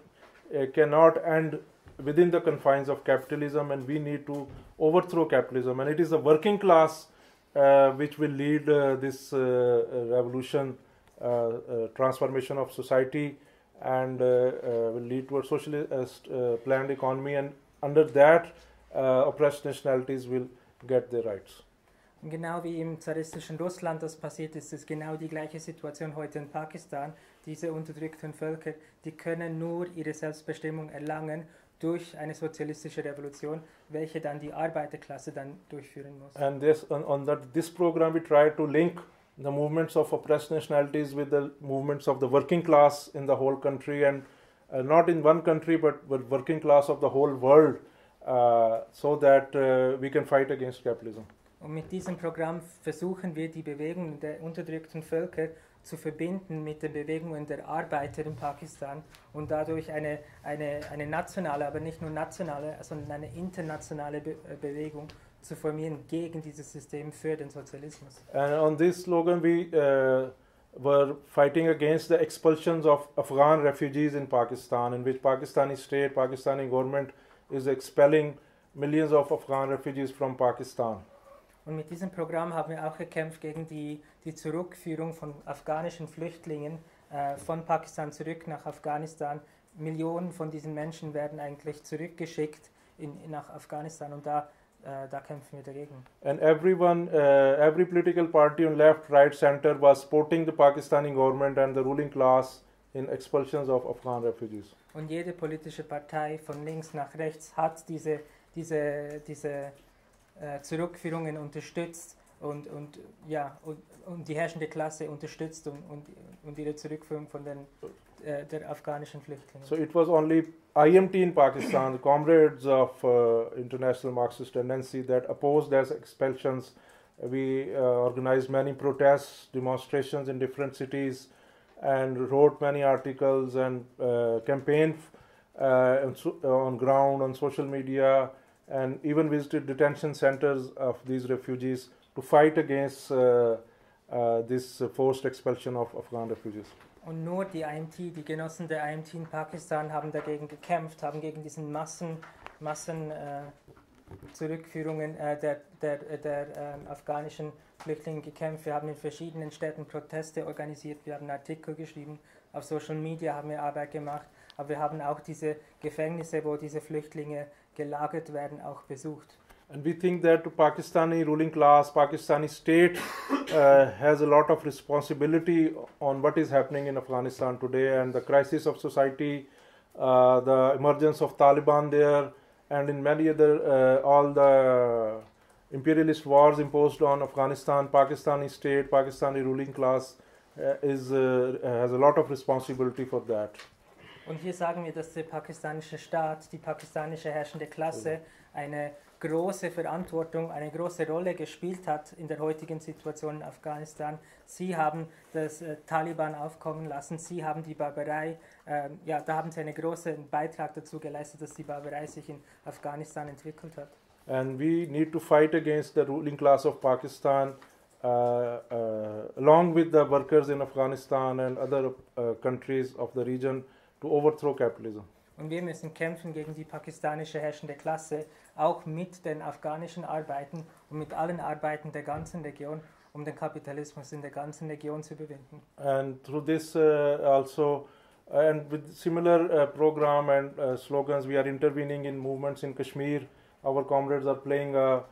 cannot end within the confines of capitalism, and we need to overthrow capitalism. And it is the working class which will lead this revolution, transformation of society, and will lead to a socialist planned economy, and under that oppressed nationalities will get their rights. Und genau wie im zaristischen Russland das passiert ist, ist genau die gleiche Situation heute in Pakistan. Diese unterdrückten Völker, die können nur ihre Selbstbestimmung erlangen durch eine sozialistische Revolution, welche dann die Arbeiterklasse dann durchführen muss. And this program we try to link the movements of oppressed nationalities with the movements of the working class in the whole country, and not in one country but working class of the whole world, so that we can fight against capitalism. Und mit diesem Programm versuchen wir, die Bewegungen der unterdrückten Völker zu verbinden mit den Bewegungen der Arbeiter in Pakistan und dadurch eine nationale, aber nicht nur nationale, sondern eine internationale Bewegung zu formieren gegen dieses System für den Sozialismus. And on this slogan we were fighting against the expulsions of Afghan refugees in Pakistan, in which Pakistani state, Pakistani government is expelling millions of Afghan refugees from Pakistan. Und mit diesem Programm haben wir auch gekämpft gegen die Zurückführung von afghanischen Flüchtlingen von Pakistan zurück nach Afghanistan. Millionen von diesen Menschen werden eigentlich zurückgeschickt nach Afghanistan und da kämpfen wir dagegen. And every political party on left, right, center was supporting the Pakistani government and the ruling class in expulsions of Afghan refugees. Und jede politische Partei von links nach rechts hat diese Zurückführungen unterstützt und die herrschende Klasse unterstützt und ihre Zurückführung von der afghanischen Flüchtlinge. So it was only IMT in Pakistan, the comrades of international Marxist tendency, that opposed these expulsions. We organized many protests, demonstrations in different cities, and wrote many articles and campaigned on ground, on social media, and even visited detention centers of these refugees to fight against this forced expulsion of Afghan refugees. Und nur die IMT, die Genossen der IMT in Pakistan haben dagegen gekämpft, haben gegen diesen Zurückführungen der afghanischen Flüchtlinge gekämpft. Wir haben in verschiedenen Städten Proteste organisiert, wir haben Artikel geschrieben, auf Social Media haben wir Arbeit gemacht, aber wir haben auch diese Gefängnisse, wo diese Flüchtlinge gelagert werden, auch besucht. And we think that Pakistani ruling class, Pakistani state has a lot of responsibility on what is happening in Afghanistan today, and the crisis of society, the emergence of Taliban there, and in many other, all the imperialist wars imposed on Afghanistan, Pakistani state, Pakistani ruling class has a lot of responsibility for that. Und hier sagen wir, dass der pakistanische Staat, die pakistanische herrschende Klasse eine große Verantwortung, eine große Rolle gespielt hat in der heutigen Situation in Afghanistan. Sie haben das Taliban aufkommen lassen, sie haben die Barbarei, da haben sie einen großen Beitrag dazu geleistet, dass die Barbarei sich in Afghanistan entwickelt hat. And we need to fight against the ruling class of Pakistan along with the workers in Afghanistan and other countries of the region to overthrow capitalism. Und wir müssen kämpfen gegen die pakistanische herrschende Klasse, auch mit den afghanischen Arbeiten und mit allen Arbeiten der ganzen Region, um den Kapitalismus in der ganzen Region zu überwinden. And through this also, and with similar program and slogans, we are intervening in movements in Kashmir. Our comrades are playing a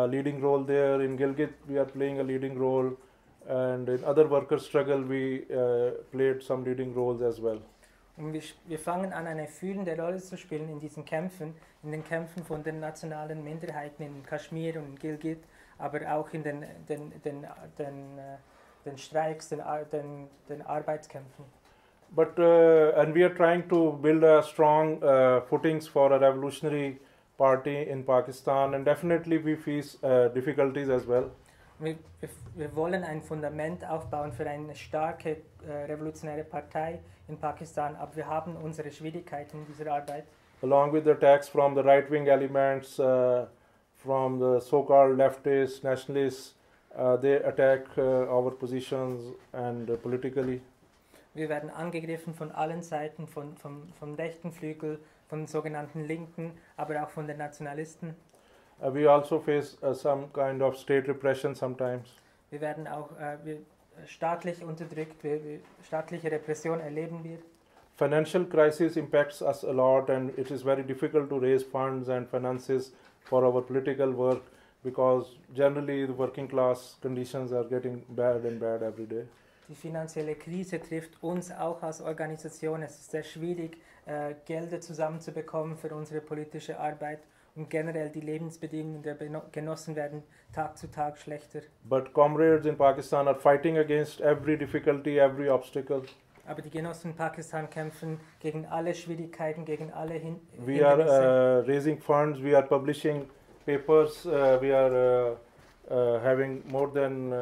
leading role there. In Gilgit, we are playing a leading role. And in other worker struggle, we played some leading roles as well. Und wir fangen an, eine fühlende Rolle zu spielen in diesen Kämpfen, in den Kämpfen von den nationalen Minderheiten in Kaschmir und in Gilgit, aber auch in den Streiks, den Arbeitskämpfen. But and we are trying to build a strong footings for a revolutionary party in Pakistan, and definitely we face difficulties as well. Wir wollen ein Fundament aufbauen für eine starke revolutionäre Partei in Pakistan, aber wir haben unsere Schwierigkeiten in dieser Arbeit. Along with the attacks from the right-wing elements, from the so-called leftists, nationalists, they attack our positions and politically. Wir werden angegriffen von allen Seiten, vom rechten Flügel, von den sogenannten Linken, aber auch von den Nationalisten. We also face some kind of state repression sometimes. Wir werden auch staatlich unterdrückt, staatliche Repression erleben wir. Financial crisis impacts us a lot, and it is very difficult to raise funds and finances for our political work because generally the working class conditions are getting bad and bad every day. Die finanzielle Krise trifft uns auch als Organisation. Es ist sehr schwierig, Gelder zusammenzubekommen für unsere politische Arbeit. Und generell die Lebensbedingungen der Genossen werden Tag zu Tag schlechter. But comrades in Pakistan are fighting against every difficulty, every obstacle. Aber die Genossen in Pakistan kämpfen gegen alle Schwierigkeiten, gegen alle Hindernisse. We are raising funds, we are publishing papers, we are having more than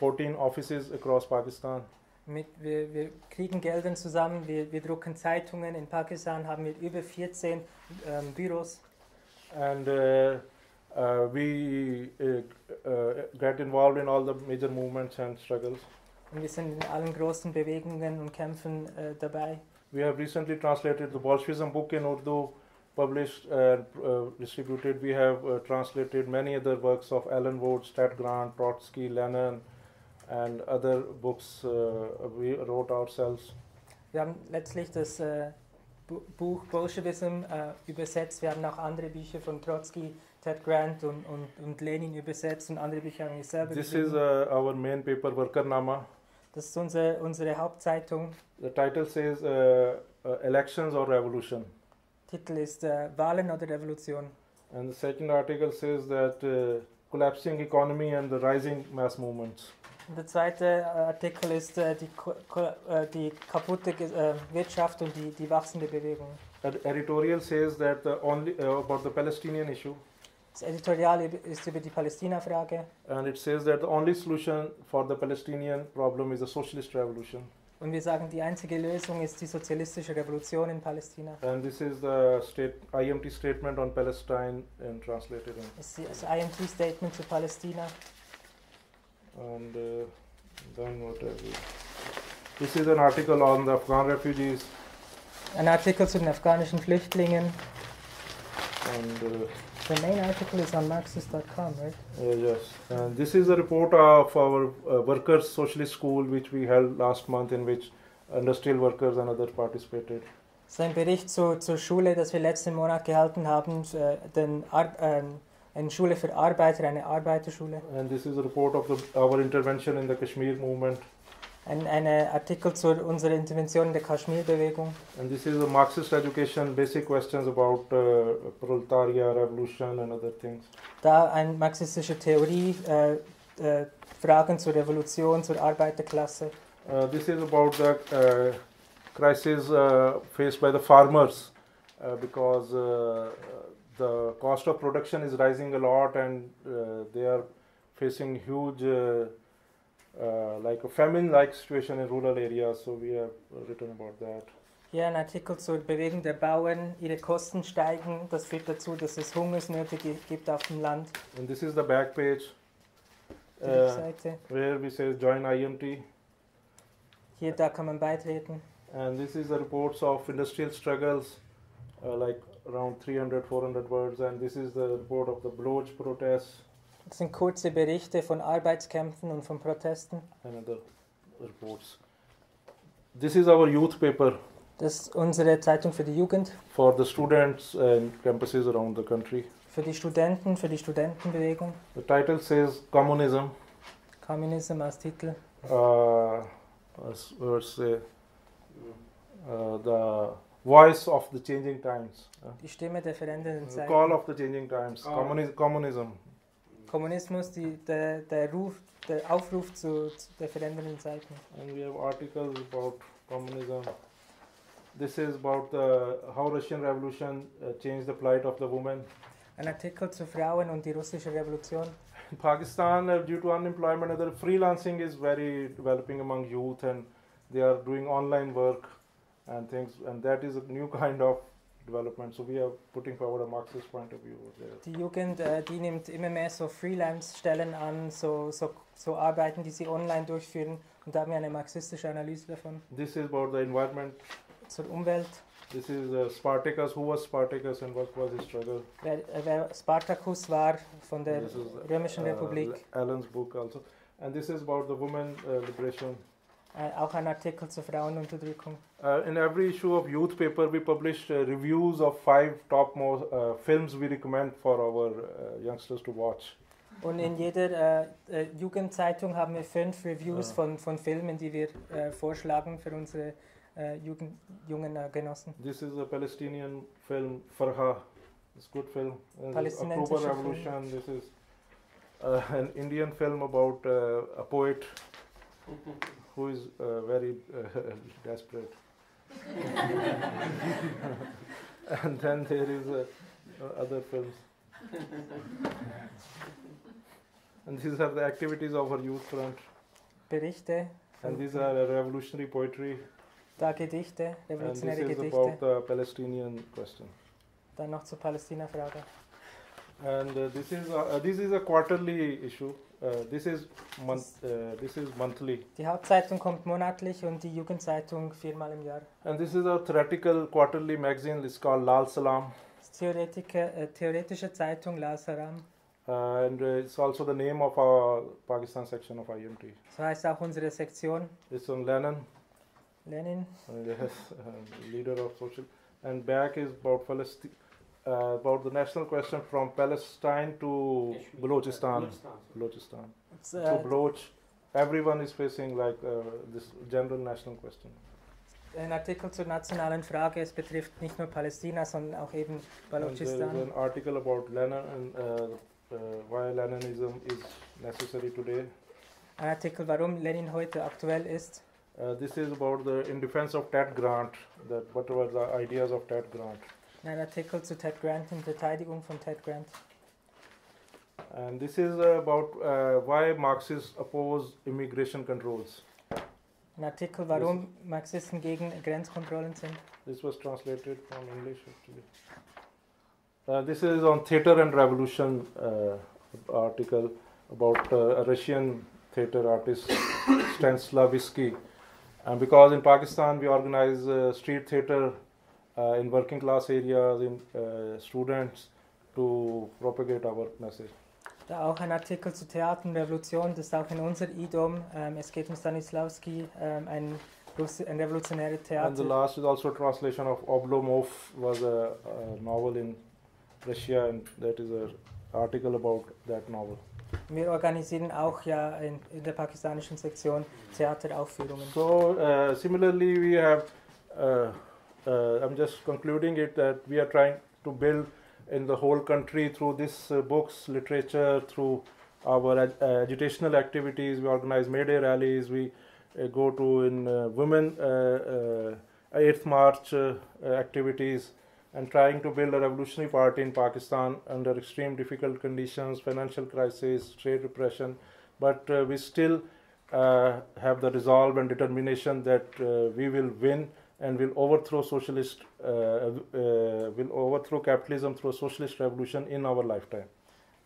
14 offices across Pakistan. Wir kriegen Gelder zusammen, wir drucken Zeitungen. In Pakistan haben wir über 14 Büros. And we get involved in all the major movements and struggles. Und wir sind in allen großen Bewegungen und Kämpfen dabei. We have recently translated the Bolshevism book in Urdu, published and distributed. We have translated many other works of Elend, Staat, Trotsky, Lenin, and other books we wrote ourselves. Wir haben letztlich das Buch Bolschewism übersetzt. Wir haben auch andere Bücher von Trotsky, Ted Grant und Lenin übersetzt und andere Bücher haben wir selber This geschrieben. is our main paper, Workernama. Das ist unsere Hauptzeitung. The title says Elections or Revolution. Titel ist Wahlen oder Revolution. And the second article says that collapsing economy and the rising mass movements. Und der zweite Artikel ist die kaputte Wirtschaft und die wachsende Bewegung. Editorial says that about the Palestinian issue. Das Editorial ist über die Palästina-Frage. And it says that the only solution for the Palestinian problem is a socialist revolution. Und wir sagen, die einzige Lösung ist die sozialistische Revolution in Palästina. And this is the IMT statement on Palestine and translated in. Das ist das IMT-Statement zu Palästina. And then what have we? This is an article on the Afghan refugees. Ein Artikel zu den afghanischen Flüchtlingen. And the main article is on Marxist.com, right? yes. And this is a report of our workers' socialist school, which we held last month, in which industrial workers and others participated. Das ist ein Bericht zur Schule, das wir letzten Monat gehalten haben, eine Schule für Arbeiter, eine Arbeiterschule. And this is a report of our intervention in the Kashmir movement. Ein Artikel zu unserer Intervention in der Kaschmir-Bewegung. And this is a Marxist education, basic questions about proletariat, revolution and other things. Da eine marxistische Theorie, Fragen zur Revolution, zur Arbeiterklasse. This is about the crisis faced by the farmers because the cost of production is rising a lot and they are facing huge like a famine-like situation in rural areas, so we have written about that. Hier ein Artikel zur Bewegung der Bauern. Ihre Kosten steigen, das führt dazu, dass es Hungersnöte gibt auf dem Land. And this is the back page where we say join IMT. Hier, da kann man beitreten. And this is the reports of industrial struggles, like around 300-400 words, and this is the report of the Bloch protests. Das sind kurze Berichte von Arbeitskämpfen und von Protesten. And other reports. This is our youth paper. Das ist unsere Zeitung für die Jugend. For the students and campuses around the country. Für die Studenten, für die Studentenbewegung. The title says Communism. Kommunismus als Titel. The voice of the changing times. Die Stimme der verändernden The Zeiten. call of the changing times. Communism. Kommunismus, der Aufruf zu der verändernden Zeiten. And we have articles about communism. This is about how Russian Revolution changed the plight of the women. Ein Artikel zu Frauen und die russische Revolution. In Pakistan, due to unemployment, the freelancing is very developing among youth, and they are doing online work and things, and that is a new kind of development. So we are putting forward a Marxist point of view there. Die Jugend, die nimmt immer mehr so Freelance-Stellen an, so Arbeiten, die sie online durchführen, und da haben wir eine marxistische Analyse davon. This is about the environment. Zur Umwelt. This is Spartacus. Who was Spartacus and what was his struggle? Wer Spartacus war von der Römischen Republik. Elend's book also. And this is about the women liberation. Auch ein Artikel zur Frauenunterdrückung. In every issue of Youth Paper, we published reviews of 5 top films we recommend for our youngsters to watch. Und in jeder Jugendzeitung haben wir 5 Reviews von Filmen, die wir vorschlagen für unsere jungen Genossen. This is a Palestinian film, Farha. It's a good film. October Revolution. Film. This is an Indian film about a poet who is very desperate. And then there is other films. And these are the activities of our youth front. Berichte. And these are revolutionary poetry. Da Gedichte, revolutionäre Gedichte. Gedichte. About the Palestinian question. Dann noch zur Palästina-Frage. And this is a quarterly issue. This is monthly. Die Hauptzeitung kommt monatlich und die Jugendzeitung 4-mal im Jahr. And this is a theoretical quarterly magazine. It's called Lal Salam. Theoretische Zeitung Lal Salam. And it's also the name of our Pakistan section of IMT. So heißt auch unsere Sektion. It's on Lenin. Yes, leader of social. And back is about Palestine. About the national question from Palestine to Balochistan. To Baloch, everyone is facing like this general national question. Ein Artikel zur nationalen Frage, es betrifft nicht nur Palästina, sondern auch eben Balochistan. There is an article about Lenin and why Leninism is necessary today. Ein Artikel, warum Lenin heute aktuell ist. This is about in defense of Ted Grant, what were the ideas of Ted Grant. Ein Artikel zu Ted Grant in Verteidigung von Ted Grant. And this is about why Marxists oppose immigration controls. Ein Artikel, warum Marxisten gegen Grenzkontrollen sind. This was translated from English actually. This is on theater and revolution article about a Russian theater artist Stanislavski. And because in Pakistan we organize street theater in working class areas, in students to propagate our message. Da auch ein Artikel zu Theater und Revolution, das ist auch in unser IDOM. Es geht um Stanislavski, ein revolutionäres Theater. And the last is also a translation of Oblomov, was a novel in Russia, and that is an article about that novel. Wir organisieren auch ja in der pakistanischen Sektion Theateraufführungen. So similarly we have, I'm just concluding it that we are trying to build in the whole country through this books, literature, through our educational activities. We organize May Day rallies. We go to in women 8th March activities, and trying to build a revolutionary party in Pakistan under extreme difficult conditions, financial crisis, trade repression. But we still have the resolve and determination that we will win and will overthrow will overthrow capitalism through a socialist revolution in our lifetime.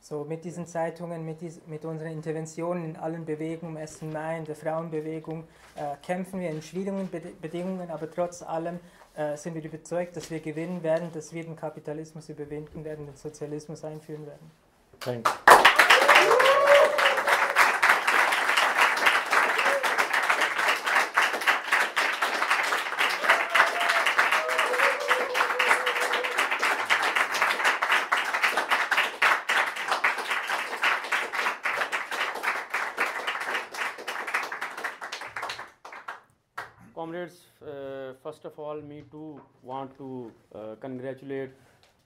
So mit diesen Zeitungen, mit unseren Interventionen in allen Bewegungen, am 1. Mai, in der Frauenbewegung, kämpfen wir in schwierigen Bedingungen, aber trotz allem sind wir überzeugt, dass wir gewinnen werden, dass wir den Kapitalismus überwinden werden, den Sozialismus einführen werden. Thank you. Comrades, first of all, me too want to congratulate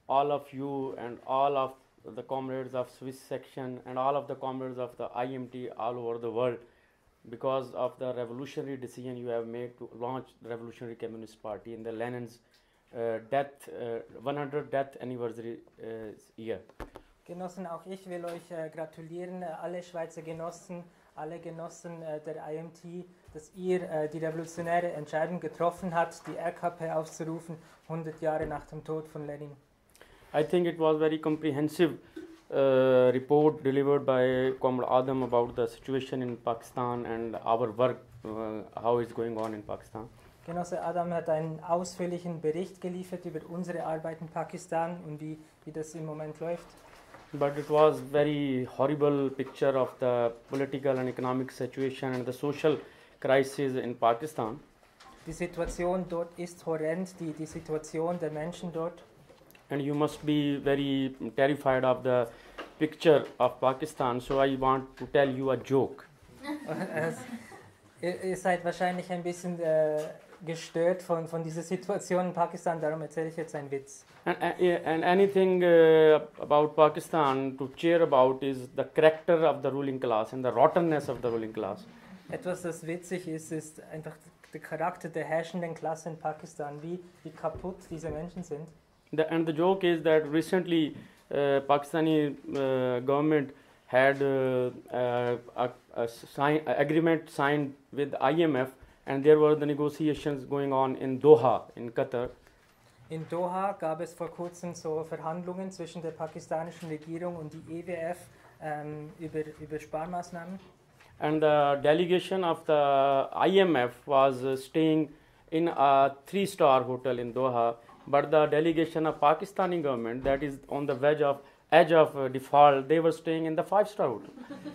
all of you and all of the comrades of Swiss section and all of the comrades of the IMT all over the world because of the revolutionary decision you have made to launch the Revolutionary Communist Party in the Lenin's 100th death anniversary year. Genossen, auch ich will euch gratulieren, alle Schweizer Genossen, alle Genossen der IMT, dass ihr die revolutionäre Entscheidung getroffen habt, die RKP aufzurufen, 100 Jahre nach dem Tod von Lenin. I think it was very comprehensive report delivered by Comrade Adam about the situation in Pakistan and our work, how it's going on in Pakistan. Genosse Adam hat einen ausführlichen Bericht geliefert über unsere Arbeit in Pakistan und wie das im Moment läuft. But it was very horrible picture of the political and economic situation and the social crisis in Pakistan. Die Situation dort ist horrend, die Situation der Menschen dort. And you must be very terrified of the picture of Pakistan, so I want to tell you a joke. Ihr seid wahrscheinlich ein bisschen gestört von dieser Situation in Pakistan, darum erzähle ich jetzt einen Witz. And anything about Pakistan to cheer about is the character of the ruling class and the rottenness of the ruling class. Etwas, das witzig ist einfach der Charakter der herrschenden Klasse in Pakistan, wie kaputt diese Menschen sind. And the joke is that recently Pakistani government had agreement signed with IMF, and there were the negotiations going on in Doha, in Qatar. In Doha gab es vor kurzem so Verhandlungen zwischen der pakistanischen Regierung und die EWF über Sparmaßnahmen. And the delegation of the IMF was staying in a 3-star hotel in Doha, but the delegation of Pakistani government, that is on the edge of default, they were staying in the 5-star hotel.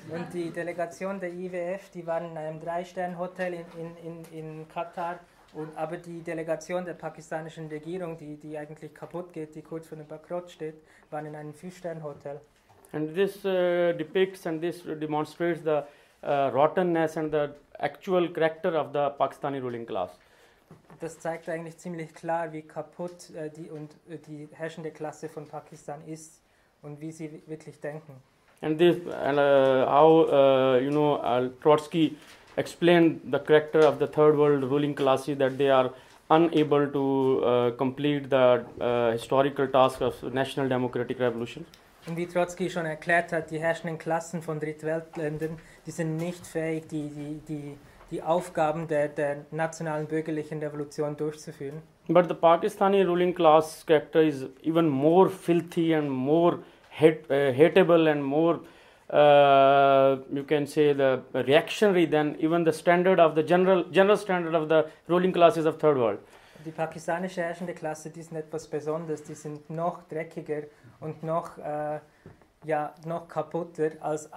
Und die Delegation der IWF, die waren in einem 3-Stern-Hotel in Katar, aber die Delegation der pakistanischen Regierung, die eigentlich kaputt geht, die kurz vor dem Bankrott steht, waren in einem 4-Stern-Hotel. And this depicts and this demonstrates the rottenness and the actual character of the Pakistani ruling class. Das zeigt eigentlich ziemlich klar, wie kaputt die herrschende Klasse von Pakistan ist und wie sie wirklich denken. And this how Trotsky explained the character of the third world ruling classes, that they are unable to complete the historical task of national democratic revolution. Und wie Trotsky schon erklärt hat, die herrschenden Klassen von Drittweltländern, die sind nicht fähig, die Aufgaben der nationalen bürgerlichen Revolution durchzuführen. But the Pakistani ruling class character is even more filthy and more hateable and more, you can say, the reactionary than even the standard of the general standard of the ruling classes of third world. Die pakistanische herrschende Klasse, die sind etwas Besonderes, die sind noch dreckiger und noch kaputter als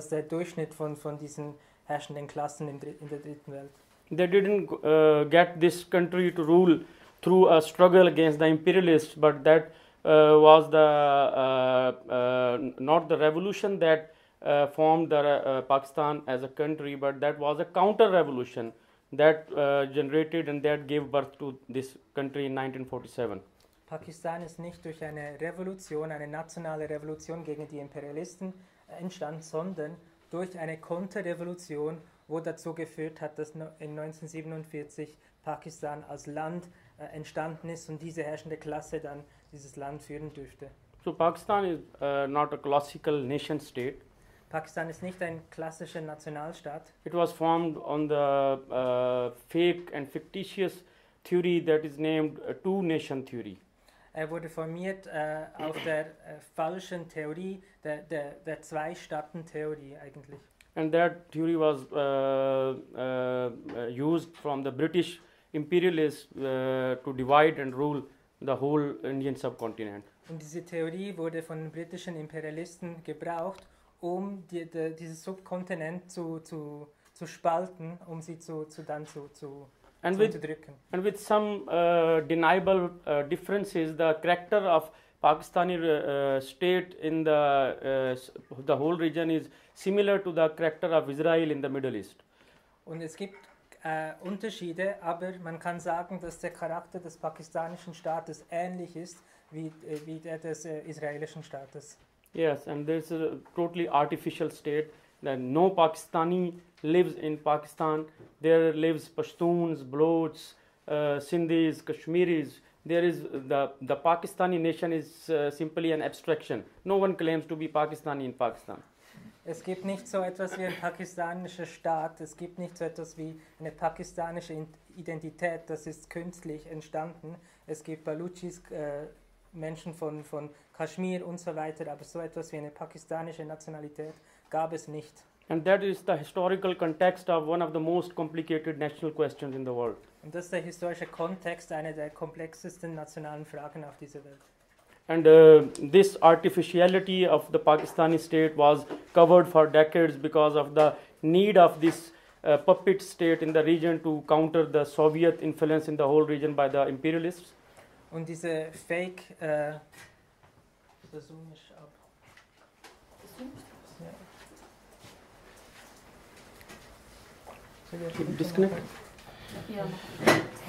der Durchschnitt von diesen herrschenden Klassen in der dritten Welt. They didn't get this country to rule through a struggle against the imperialists, but that was not the revolution that formed Pakistan as a country, but that was a counter-revolution that generated and that gave birth to this country in 1947. Pakistan ist nicht durch eine Revolution, eine nationale Revolution gegen die Imperialisten entstanden, sondern durch eine Konterrevolution, wo dazu geführt hat, dass in 1947 Pakistan als Land entstanden ist und diese herrschende Klasse dann dieses Land führen dürfte. So Pakistan is not a classical nation state. Pakistan ist nicht ein klassischer Nationalstaat. It was formed on the fake and fictitious theory that is named two-nation theory. Er wurde formiert auf der falschen Theorie, der Zwei-Staaten-Theorie eigentlich. And that theory was used from the British imperialists to divide and rule the whole Indian subcontinent. Und diese Theorie wurde von den britischen Imperialisten gebraucht, um diesen Subkontinent zu spalten, um sie zu unterdrücken. And with some deniable differences, the character of Pakistani state in the whole region is similar to the character of Israel in the Middle East. Und es gibt Unterschiede, aber man kann sagen, dass der Charakter des pakistanischen Staates ähnlich ist wie der des israelischen Staates. Yes, and there's a totally artificial state that no Pakistani lives in Pakistan. There lives Pashtuns, Balochs, Sindhis, Kashmiris. There is the Pakistani nation is simply an abstraction. No one claims to be Pakistani in Pakistan. Es gibt nicht so etwas wie ein pakistanischer Staat, es gibt nicht so etwas wie eine pakistanische Identität, das ist künstlich entstanden. Es gibt Baluchis, Menschen von Kaschmir und so weiter, aber so etwas wie eine pakistanische Nationalität gab es nicht. And that is the historical context of one of the most complicated national questions in the world. Und das ist der historische Kontext einer der komplexesten nationalen Fragen auf dieser Welt. And this artificiality of the Pakistani state was covered for decades because of the need of this puppet state in the region to counter the Soviet influence in the whole region by the imperialists. Und diese Fake, das Zoom ist ab. Ja. Disconnect? Yeah.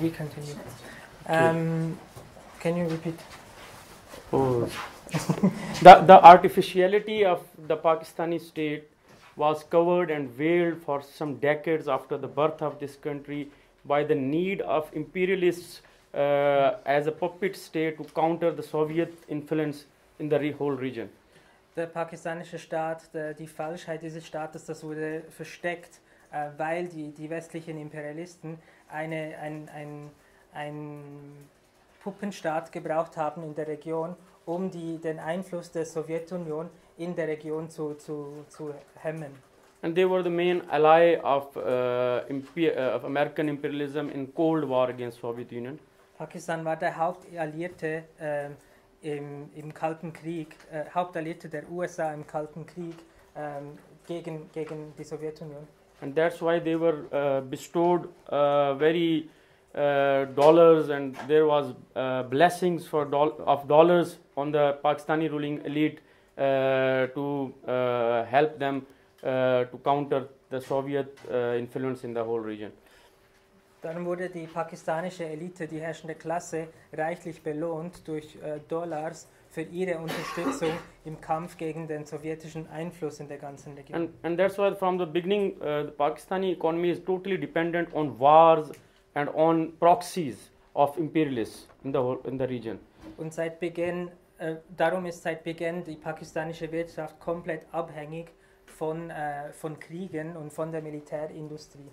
We continue. Can you repeat? Oh. The artificiality of the Pakistani state was covered and veiled for some decades after the birth of this country by the need of imperialists as a puppet state to counter the Soviet influence in the whole region. Der pakistanische Staat, die Falschheit dieses Staates, das wurde versteckt, weil die westlichen Imperialisten einen Puppenstaat gebraucht haben in der Region, um den Einfluss der Sowjetunion in der Region zu hemmen. And they were the main ally of American imperialism in Cold War against Soviet Union. Pakistan war der Hauptalliierte im Kalten Krieg, Hauptalliierte der USA im Kalten Krieg gegen die Sowjetunion. And that's why they were bestowed very dollars, and there was blessings of dollars on the Pakistani ruling elite to help them to counter the Soviet influence in the whole region. Dann wurde die pakistanische Elite, die herrschende Klasse, reichlich belohnt durch Dollars für ihre Unterstützung im Kampf gegen den sowjetischen Einfluss in der ganzen Region. And that's why from the beginning the Pakistani economy is totally dependent on wars and on proxies of imperialists in the region. Und darum ist seit Beginn die pakistanische Wirtschaft komplett abhängig von Kriegen und von der Militärindustrie.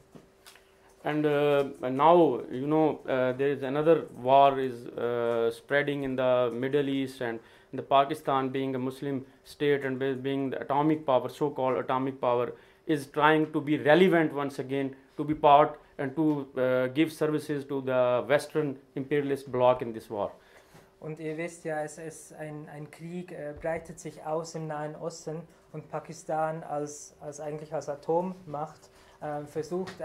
And now, you know, there is another war is spreading in the Middle East, and the Pakistan, being a Muslim state and being the atomic power, so-called atomic power, is trying to be relevant once again, to be part and to give services to the Western imperialist bloc in this war. Und ihr wisst ja, ein Krieg breitet sich aus im Nahen Osten, und Pakistan eigentlich als Atommacht versucht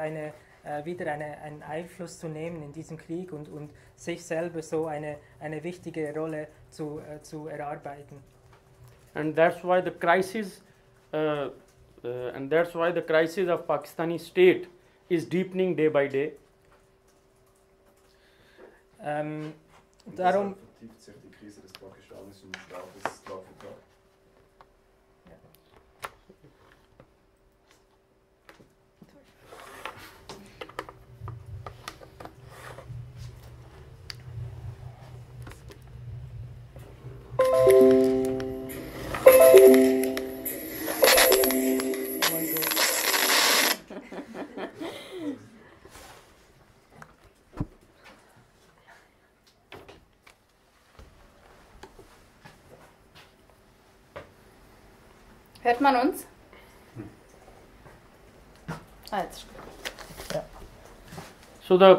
wieder einen Einfluss zu nehmen in diesem Krieg und sich selber so eine wichtige Rolle zu erarbeiten. And that's why the crisis of Pakistani state is deepening day by day. Darum vertieft sich die Krise des pakistanischen Staates Tag für Tag. Hört man uns? Jetzt. ja. So the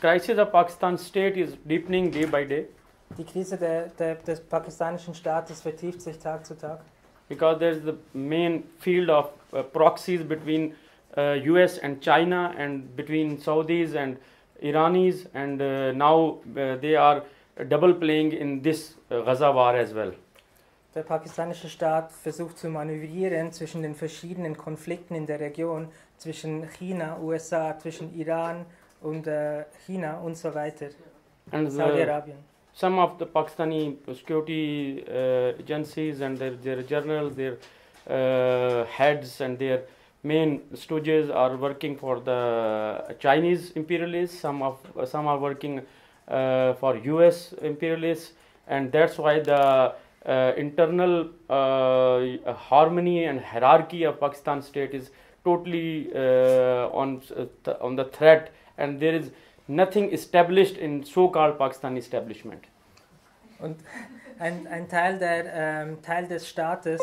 crisis of Pakistan state is deepening day by day. Die Krise des pakistanischen Staates vertieft sich Tag zu Tag. Because there is the main field of proxies between US and China, and between Saudis and Iranis, and now they are double playing in this Gaza war as well. Der pakistanische Staat versucht zu manövrieren zwischen den verschiedenen Konflikten in der Region, zwischen China, USA, zwischen Iran und China und so weiter. And Saudi-Arabien. Some of the Pakistani security agencies and their generals, their heads and their main stooges are working for the Chinese imperialists. Some are working for US imperialists, and that's why the internal harmony and hierarchy of Pakistan state is totally on the threat, and there is nothing established in so-called Pakistani establishment. Und ein Teil des Staates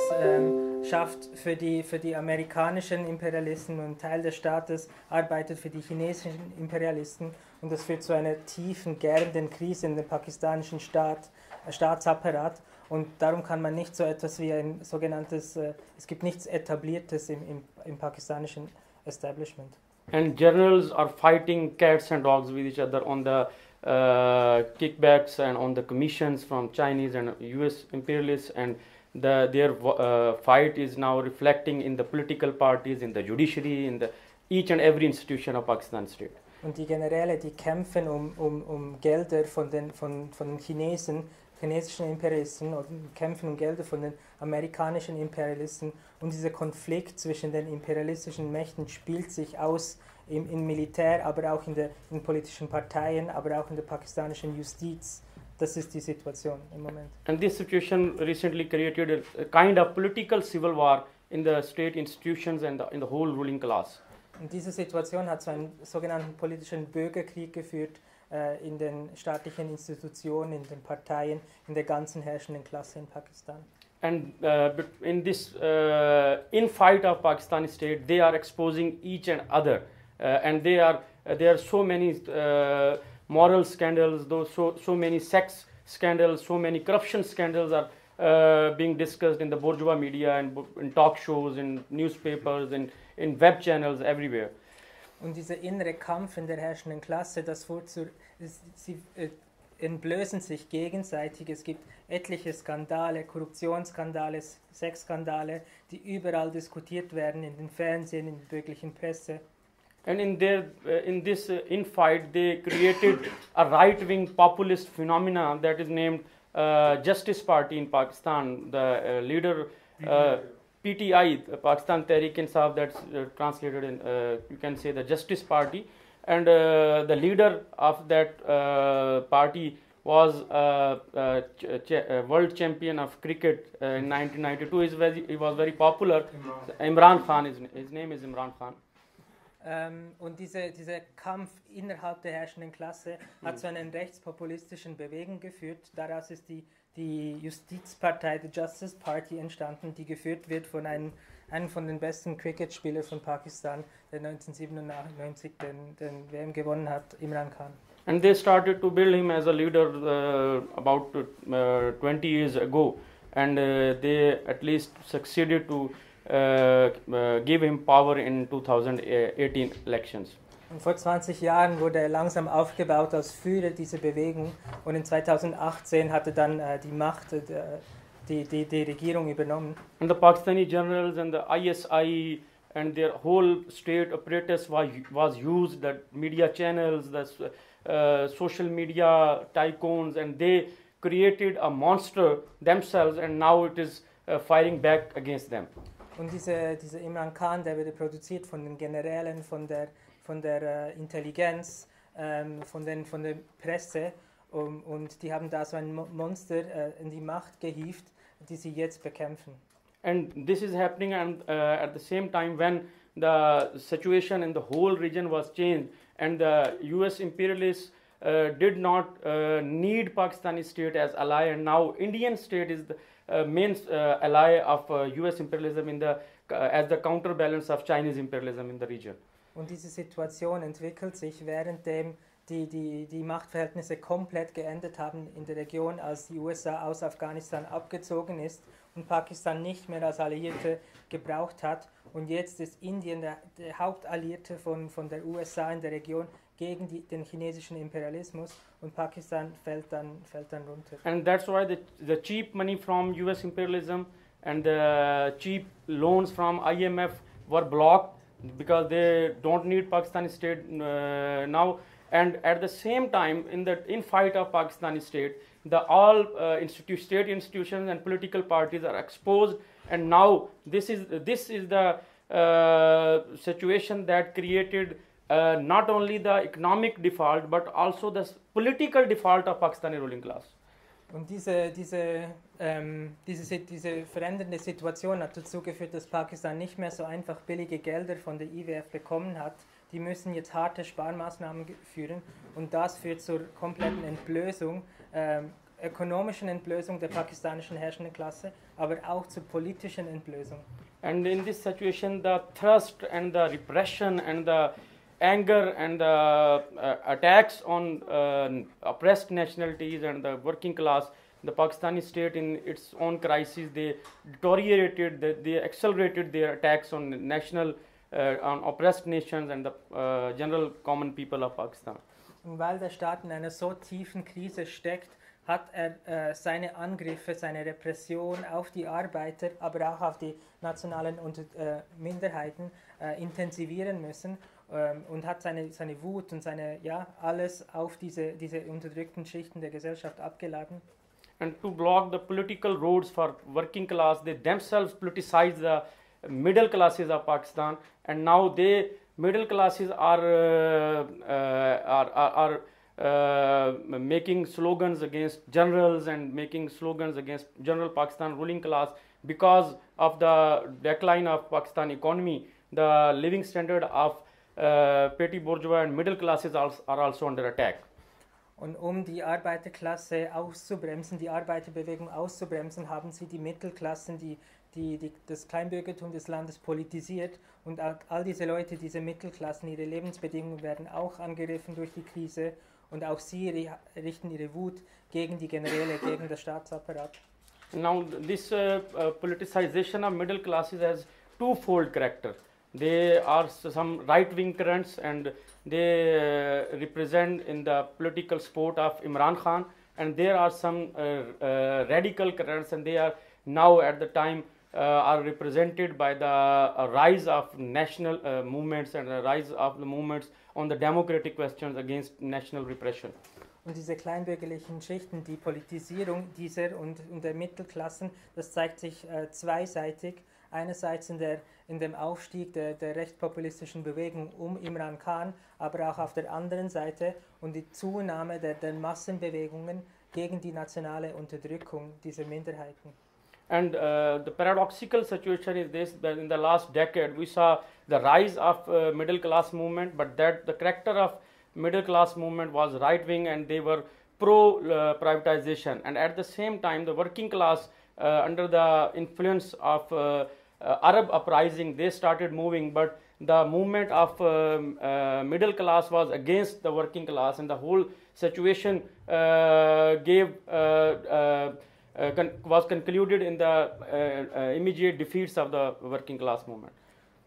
schafft für die amerikanischen Imperialisten, und ein Teil des Staates arbeitet für die chinesischen Imperialisten, und das führt zu einer tiefen, gärenden Krise in dem pakistanischen Staatsapparat. Und darum kann man nicht so etwas wie ein sogenanntes, es gibt nichts Etabliertes im pakistanischen establishment. And generals are fighting cats and dogs with each other on the kickbacks and on the commissions from Chinese and US imperialists, and their fight is now reflecting in the political parties, in the judiciary, in the each and every institution of Pakistan state. Und die Generäle, die kämpfen um Gelder von den chinesischen Imperialisten und kämpfen um Gelder von den amerikanischen Imperialisten, und dieser Konflikt zwischen den imperialistischen Mächten spielt sich aus im Militär, aber auch in den politischen Parteien, aber auch in der pakistanischen Justiz. Das ist die Situation im Moment. And this situation recently created a kind of political civil war in the state institutions and in the whole ruling class. Und diese Situation hat zu einem sogenannten politischen Bürgerkrieg geführt in den staatlichen Institutionen, in den Parteien, in der ganzen herrschenden Klasse in Pakistan. And in this infight of Pakistani state, they are exposing each and other, and there are so many moral scandals, so many sex scandals, so many corruption scandals are being discussed in the bourgeois media and in talk shows, in newspapers, in web channels, everywhere. Und dieser innere Kampf in der herrschenden Klasse, sie entblößen sich gegenseitig. Es gibt etliche Skandale, Korruptionsskandale, Sexskandale, die überall diskutiert werden, in den Fernsehen, in der bürgerlichen Presse. And in this infight, they created a right-wing populist phenomena that is named Justice Party in Pakistan. The leader, PTI, Pakistan Tehreek-e-Insaf, that's translated in, you can say, the Justice Party. And the leader of that party was world champion of cricket in 1992. He was very popular. Imran Khan, his name is Imran Khan. Und dieser Kampf innerhalb der herrschenden Klasse hat zu einer rechtspopulistischen Bewegung geführt. Daraus ist die Justizpartei, die Justice Party, entstanden, die geführt wird von einem von den besten Cricketspielern von Pakistan, der 1997 den WM gewonnen hat, Imran Khan. And they started to build him as a leader about 20 years ago, and they at least succeeded to give him power in 2018 elections. Und vor 20 Jahren wurde er langsam aufgebaut als Führer dieser Bewegung, und in 2018 hatte dann die Macht, die Regierung übernommen. And the Pakistani generals and the ISI and their whole state apparatus was used, the media channels, the social media tycoons, and they created a monster themselves, and now it is firing back against them. Und dieser Imran Khan, der wurde produziert von den Generälen, von der Intelligenz, von der Presse, und die haben da so ein Monster in die Macht gehievt, die sie jetzt bekämpfen. And this is happening at the same time when the situation in the whole region was changed, and the US imperialists did not need Pakistani state as ally, and now Indian state is the main ally of US imperialism as the counterbalance of Chinese imperialism in the region. Und diese Situation entwickelt sich, währenddem die Machtverhältnisse komplett geändert haben in der Region, als die USA aus Afghanistan abgezogen ist und Pakistan nicht mehr als Alliierte gebraucht hat. Und jetzt ist Indien der Hauptalliierte von der USA in der Region gegen den chinesischen Imperialismus, und Pakistan fällt dann runter. And that's why the cheap money from US imperialism and the cheap loans from IMF were blocked, because they don't need Pakistani state now. And at the same time, in the infight of Pakistani state, all state institutions and political parties are exposed, and now this is the situation that created not only the economic default but also the political default of Pakistani ruling class. Und diese verändernde Situation hat dazu geführt, dass Pakistan nicht mehr so einfach billige Gelder von der IWF bekommen hat. Die müssen jetzt harte Sparmaßnahmen führen, und das führt zur kompletten Entblößung, ökonomischen Entblößung der pakistanischen herrschenden Klasse, aber auch zur politischen Entblößung. And in this situation, the thrust and the repression and the anger and the attacks on oppressed nationalities and the working class, the Pakistani state in its own crisis, they deteriorated, they accelerated their attacks on national on oppressed nations and the general common people of Pakistan. Und weil der Staat in einer so tiefen Krise steckt, hat er seine Angriffe, seine Repression auf die Arbeiter, aber auch auf die nationalen Minderheiten intensivieren müssen und hat seine Wut und alles auf diese unterdrückten Schichten der Gesellschaft abgeladen. And to block the political roads for working class, they themselves politicize the middle classes of Pakistan, and now they middle classes are making slogans against generals and making slogans against general Pakistan ruling class. Because of the decline of Pakistan economy, the living standard of petty bourgeois and middle classes are also under attack. Und um die Arbeiterklasse auszubremsen, die Arbeiterbewegung auszubremsen, haben sie die Mittelklassen, das Kleinbürgertum des Landes politisiert, und all diese Leute, diese Mittelklassen, ihre Lebensbedingungen werden auch angegriffen durch die Krise, und auch sie richten ihre Wut gegen die Generäle, gegen das Staatsapparat. Now this politicization of middle classes has twofold character. They are some right-wing currents, and they represent in the political sport of Imran Khan, and there are some radical currents, and they are now at the time are represented by the rise of national movements and the rise of the movements on the democratic questions against national repression. Und diese kleinbürgerlichen Schichten, die Politisierung dieser und der Mittelklassen, das zeigt sich zweiseitig. Einerseits in dem Aufstieg der rechtspopulistischen Bewegung um Imran Khan, aber auch auf der anderen Seite und die Zunahme der Massenbewegungen gegen die nationale Unterdrückung dieser Minderheiten. And the paradoxical situation is this, that in the last decade we saw the rise of middle class movement, but that the character of middle class movement was right wing, and they were pro privatization, and at the same time the working class under the influence of Arab uprising, they started moving, but the movement of middle class was against the working class, and the whole situation was concluded in the immediate defeats of the working class movement.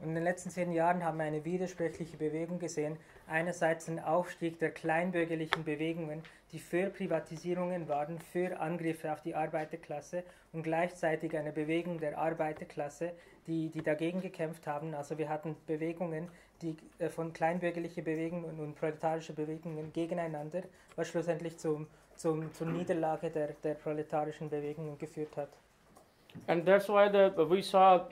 Und in den letzten 10 Jahren haben wir eine widersprüchliche Bewegung gesehen. Einerseits den Aufstieg der kleinbürgerlichen Bewegungen, die für Privatisierungen waren, für Angriffe auf die Arbeiterklasse, und gleichzeitig eine Bewegung der Arbeiterklasse, die dagegen gekämpft haben. Also wir hatten Bewegungen, die von kleinbürgerlichen Bewegungen und proletarischen Bewegungen gegeneinander, was schlussendlich zur Niederlage der proletarischen Bewegungen geführt hat. And that's why we saw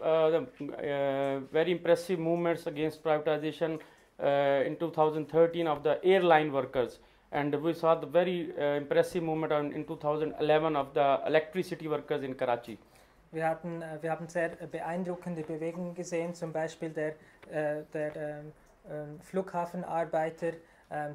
very impressive movements against privatization in 2013 of the airline workers, and we saw the very impressive movement in 2011 of the electricity workers in Karachi. Wir haben sehr beeindruckende Bewegungen gesehen, zum Beispiel der Flughafenarbeiter,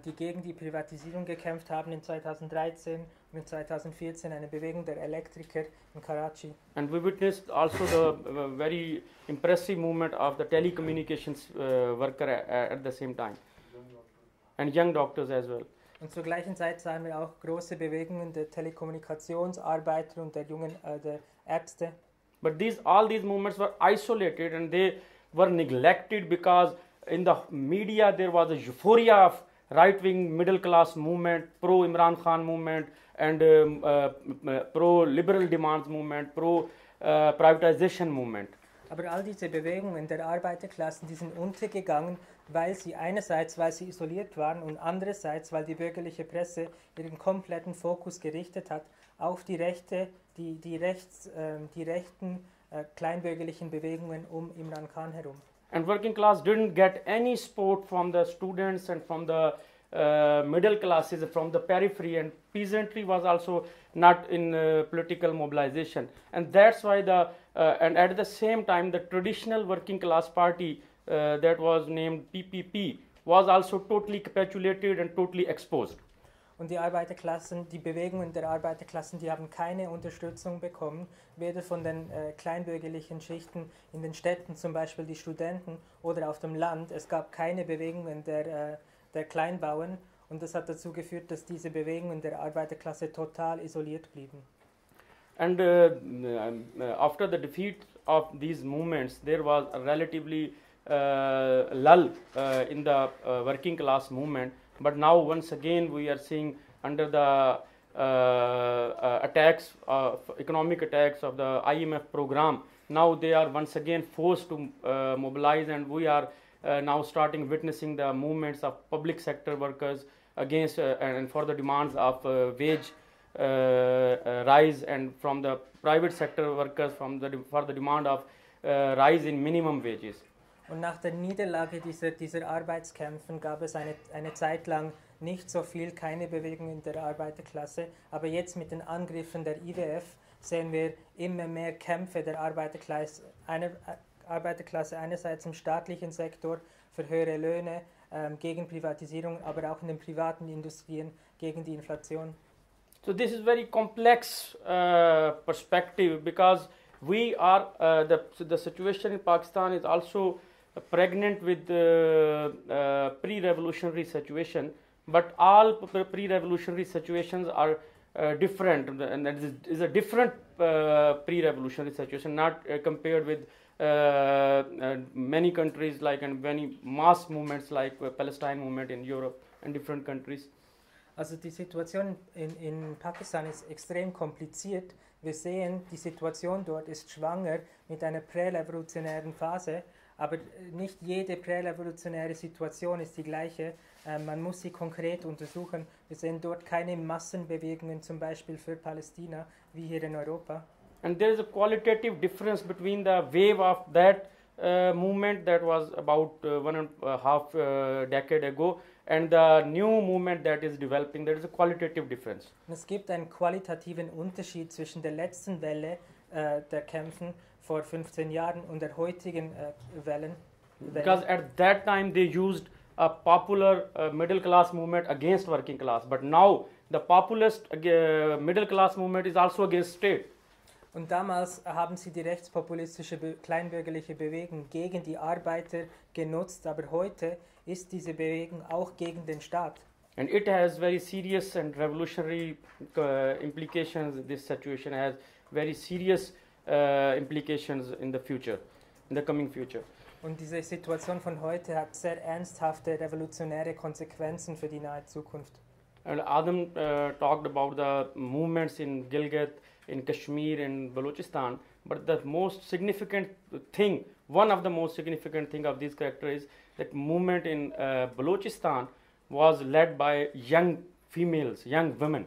die gegen die Privatisierung gekämpft haben in 2013 und in 2014, eine Bewegung der Elektriker in Karachi. And we witnessed also the very impressive movement of the telecommunications worker at the same time, and young doctors as well. Und zur gleichen Zeit sahen wir auch große Bewegungen der Telekommunikationsarbeiter und der Ärzte. But all these movements were isolated, and they were neglected because in the media there was a euphoria of right-wing middle-class movement, pro-Imran Khan movement, and pro-liberal demands movement, pro-privatization movement. Aber all diese Bewegungen der Arbeiterklassen, die sind untergegangen, weil sie isoliert waren und andererseits, weil die bürgerliche Presse ihren kompletten Fokus gerichtet hat auf die rechten kleinbürgerlichen Bewegungen um Imran Khan herum. And working class didn't get any support from the students and from the middle classes, from the periphery, and peasantry was also not in political mobilization. And that's why and at the same time the traditional working class party that was named PPP was also totally capitulated and totally exposed. Und die Bewegungen der Arbeiterklassen, die haben keine Unterstützung bekommen, weder von den kleinbürgerlichen Schichten in den Städten, zum Beispiel die Studenten, oder auf dem Land. Es gab keine Bewegungen der Kleinbauern, und das hat dazu geführt, dass diese Bewegungen der Arbeiterklasse total isoliert blieben. And after the defeat of these movements, there was a relatively lull in the working class movement. But now once again we are seeing under the attacks, economic attacks of the IMF program, now they are once again forced to mobilize, and we are now starting witnessing the movements of public sector workers against and for the demands of wage rise, and from the private sector workers for the demand of rise in minimum wages. Und nach der Niederlage dieser Arbeitskämpfen gab es eine Zeit lang nicht so viel, keine Bewegung in der Arbeiterklasse, aber jetzt mit den Angriffen der IWF sehen wir immer mehr Kämpfe der Arbeiterklasse einerseits im staatlichen Sektor für höhere Löhne, gegen Privatisierung, aber auch in den privaten Industrien gegen die Inflation. So this is very complex perspective, because we are the situation in Pakistan is also pregnant with pre-revolutionary situation, but all pre-revolutionary situations are different, and that is a different pre-revolutionary situation, not compared with many countries and many mass movements like Palestine movement in Europe and different countries. Also die Situation in Pakistan ist extrem kompliziert. Wir sehen, die Situation dort ist schwanger mit einer prärevolutionären Phase, aber nicht jede prärevolutionäre Situation ist die gleiche. Man muss sie konkret untersuchen. Wir sehen dort keine Massenbewegungen, zum Beispiel für Palästina, wie hier in Europa. And there is a qualitative difference between the wave of that movement that was about 1.5 decade ago and the new movement that is developing. There is a qualitative difference. Es gibt einen qualitativen Unterschied zwischen der letzten Welle der Kämpfen vor 15 Jahren und der heutigen Welle. Because at that time they used a popular middle class movement against working class, but now the populist middle class movement is also against state. Und damals haben sie die rechtspopulistische kleinbürgerliche Bewegung gegen die Arbeiter genutzt, aber heute ist diese Bewegung auch gegen den Staat. And it has very serious and revolutionary implications. This situation has very serious implications in the future, in the coming future. Und diese Situation von heute hat sehr ernsthafte revolutionäre Konsequenzen für die nahe Zukunft. And Adam talked about the movements in Gilgit, in Kashmir, in Balochistan, but the most significant thing, one of the most significant thing of this character is that movement in Balochistan was led by young females, young women.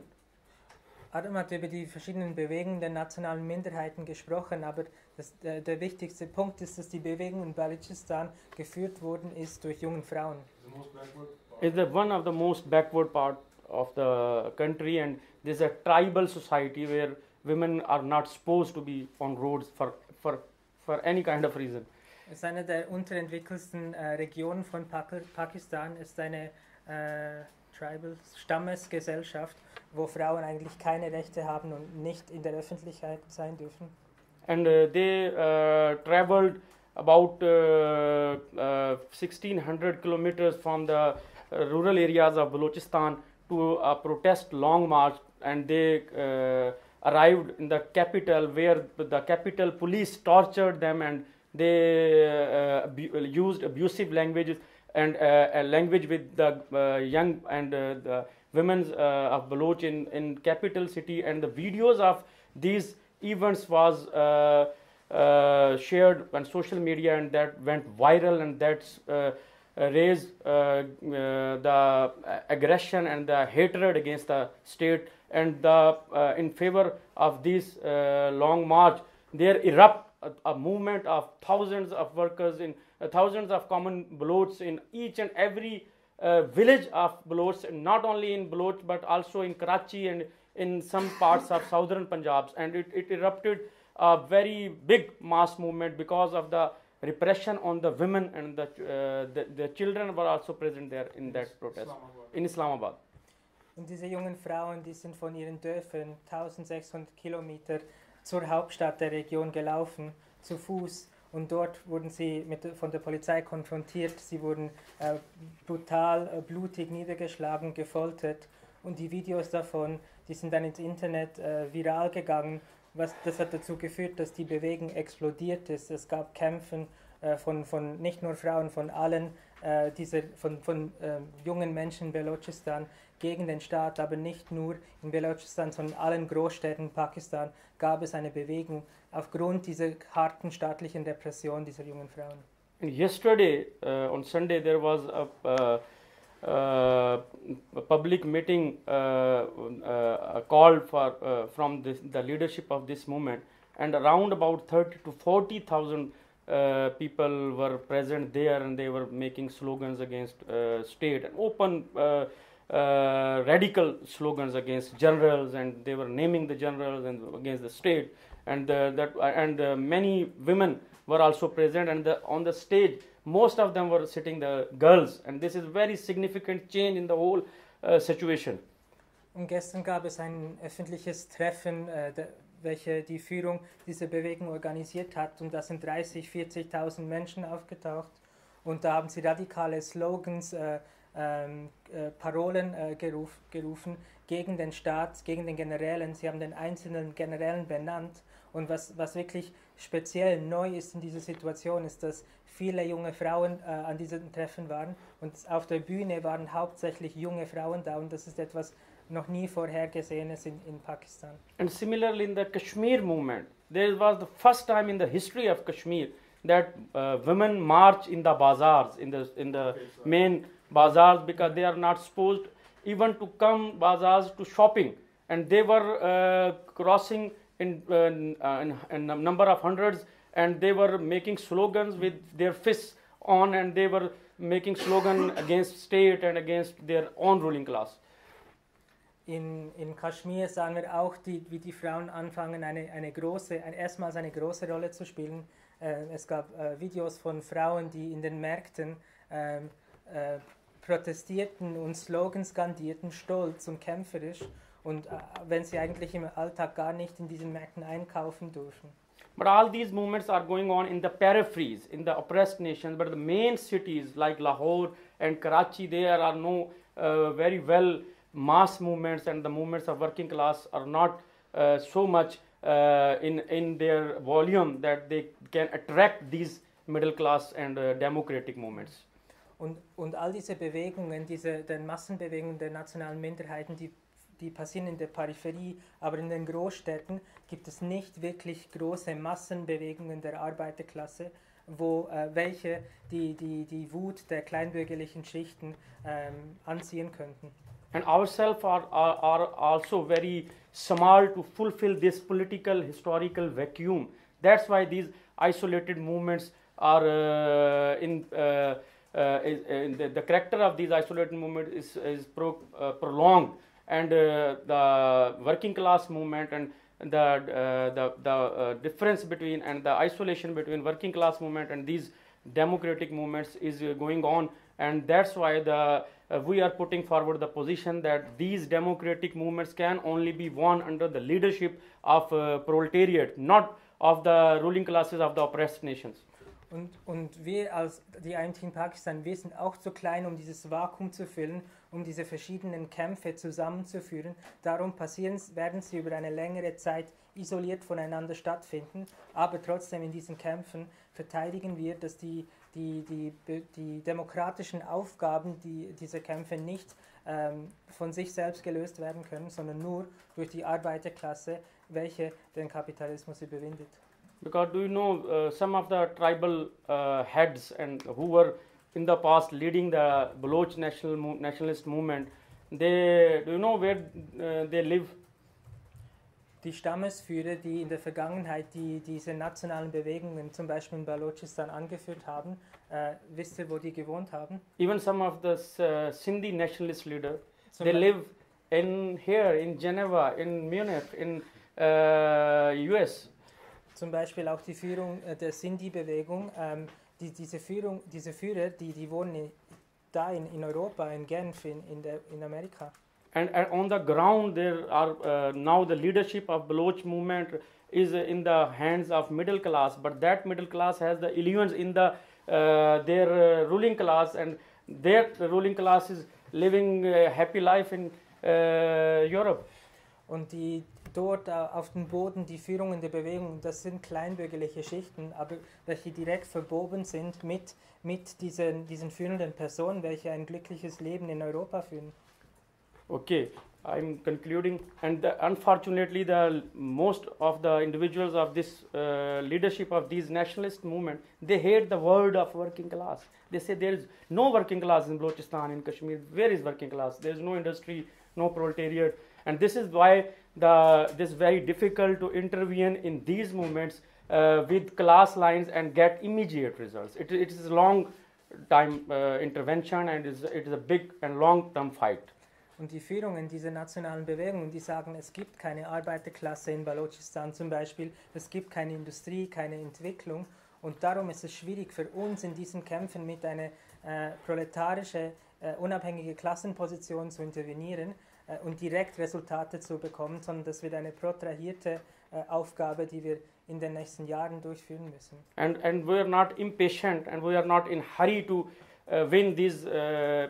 Adam hat über die verschiedenen Bewegungen der nationalen Minderheiten gesprochen, aber der wichtigste Punkt ist, dass die Bewegung in Balochistan geführt worden ist durch junge Frauen. It's one of the most backward part of the country, and there's a tribal society where women are not supposed to be on roads for any kind of reason. Es ist eine der unterentwickelsten Regionen von Pakistan. Es ist eine Tribal Stammesgesellschaft, wo Frauen eigentlich keine Rechte haben und nicht in der Öffentlichkeit sein dürfen. And they traveled about 1600 kilometers from the rural areas of Balochistan to a protest long march, and they arrived in the capital, where the capital police tortured them, and they used abusive languages and language with the young and the women of Baloch in capital city, and the videos of these events was shared on social media, and that went viral, and that's raised the aggression and the hatred against the state, and in favor of this long march there erupt a movement of thousands of workers in thousands of common Balochs in each and every village of Balochs, not only in Baloch but also in Karachi and in some parts of southern Punjab, and it erupted a very big mass movement because of the repression on the women, and the children were also present there in that protest in Islamabad. Und diese jungen Frauen, die sind von ihren Dörfern 1600 Kilometer zur Hauptstadt der Region gelaufen, zu Fuß, und dort wurden sie von der Polizei konfrontiert. Sie wurden brutal, blutig niedergeschlagen, gefoltert, und die Videos davon, die sind dann ins Internet viral gegangen. Das hat dazu geführt, dass die Bewegung explodiert ist. Es gab Kämpfe von nicht nur Frauen, von allen, von jungen Menschen in Balochistan gegen den Staat, aber nicht nur in Balochistan, sondern in allen Großstädten in Pakistan gab es eine Bewegung aufgrund dieser harten staatlichen Repression dieser jungen Frauen. And yesterday, on Sunday, there was a public meeting called from the leadership of this movement, and around about 30 to 40,000 people were present there, and they were making slogans against state and open radical slogans against generals, and they were naming the generals and against the state, and many women were also present, and on the stage most of them were sitting the girls, and this is very significant change in the whole situation. Und gestern gab es ein öffentliches Treffen, welche die Führung dieser Bewegung organisiert hat, und da sind 30.000, 40.000 Menschen aufgetaucht, und da haben sie radikale Slogans, Parolen gerufen gegen den Staat, gegen den Generälen. Sie haben den einzelnen Generälen benannt, und was wirklich speziell neu ist in dieser Situation, ist, dass viele junge Frauen an diesem Treffen waren, und auf der Bühne waren hauptsächlich junge Frauen da, und das ist etwas noch nie vorhergesehenes in Pakistan. And similarly in the Kashmir movement, there was the first time in the history of Kashmir that women march in the bazaars, in the main bazaars, because they are not supposed even to come bazaars to shopping, and they were crossing in a number of hundreds, and they were making slogans with their fists on, and they were making slogan against state and against their own ruling class. In Kaschmir sahen wir auch, wie die Frauen anfangen, erstmals eine große Rolle zu spielen. Es gab Videos von Frauen, die in den Märkten protestierten und Slogans skandierten, stolz und kämpferisch, und wenn sie eigentlich im Alltag gar nicht in diesen Märkten einkaufen dürfen. But all these movements are going on in the peripheries, in the oppressed nations, but the main cities like Lahore and Karachi, there are no very well mass movements, and the movements of working class are not so much in their volume that they can attract these middle class and democratic movements. Und all diese Bewegungen, den Massenbewegungen der nationalen Minderheiten, die passieren in der Peripherie, aber in den Großstädten gibt es nicht wirklich große Massenbewegungen der Arbeiterklasse, welche die Wut der kleinbürgerlichen Schichten anziehen könnten. And ourselves are also very small to fulfill this political historical vacuum. That's why these isolated movements are the character of these isolated movements is prolonged, and the working class movement and the difference between and the isolation between working class movement and these democratic movements is going on, and that's why we are putting forward the position that these democratic movements can only be won under the leadership of proletariat, not of the ruling classes of the oppressed nations. Und wir als die IMT in Pakistan, wir sind auch zu klein, um dieses Vakuum zu füllen, um diese verschiedenen Kämpfe zusammenzuführen. Darum werden sie über eine längere Zeit isoliert voneinander stattfinden, aber trotzdem in diesen Kämpfen verteidigen wir, dass die demokratischen Aufgaben dieser Kämpfe nicht von sich selbst gelöst werden können, sondern nur durch die Arbeiterklasse, welche den Kapitalismus überwindet. Because do you know some of the tribal heads and who were in the past leading the Baloch nationalist movement, do you know where they live? Die Stammesführer, die in der Vergangenheit diese nationalen Bewegungen zum Beispiel in Balochistan angeführt haben, wisst ihr, wo die gewohnt haben? Even some of the Sindhi nationalist leaders, they live here in Geneva, in Munich, in US. Zum Beispiel auch die Führung der Sindhi-Bewegung, diese Führer, die wohnen da in Europa, in Genf, in Amerika. And on the ground, there are now the leadership of Baloch movement is in the hands of middle class, but that middle class has the illusions in their ruling class, and their ruling class is living a happy life in Europe. Und die dort auf dem Boden die Führungen der Bewegung, das sind kleinbürgerliche Schichten, aber welche direkt verwoben sind mit diesen führenden Personen, welche ein glückliches Leben in Europa führen. Okay, I'm concluding, and unfortunately, most of the individuals of this leadership of these nationalist movement, they hate the word of working class. They say there is no working class in Balochistan, in Kashmir. Where is working class? There is no industry, no proletariat, and this is why this very difficult to intervene in these movements with class lines and get immediate results. It is a long time intervention, and it is a big and long term fight. Und die Führungen dieser nationalen Bewegungen, die sagen, es gibt keine Arbeiterklasse in Balochistan zum Beispiel, es gibt keine Industrie, keine Entwicklung. Und darum ist es schwierig für uns in diesen Kämpfen mit einer proletarische, unabhängige Klassenposition zu intervenieren und direkt Resultate zu bekommen, sondern das wird eine protrahierte Aufgabe, die wir in den nächsten Jahren durchführen müssen. And we are not impatient, and we are not in hurry to win these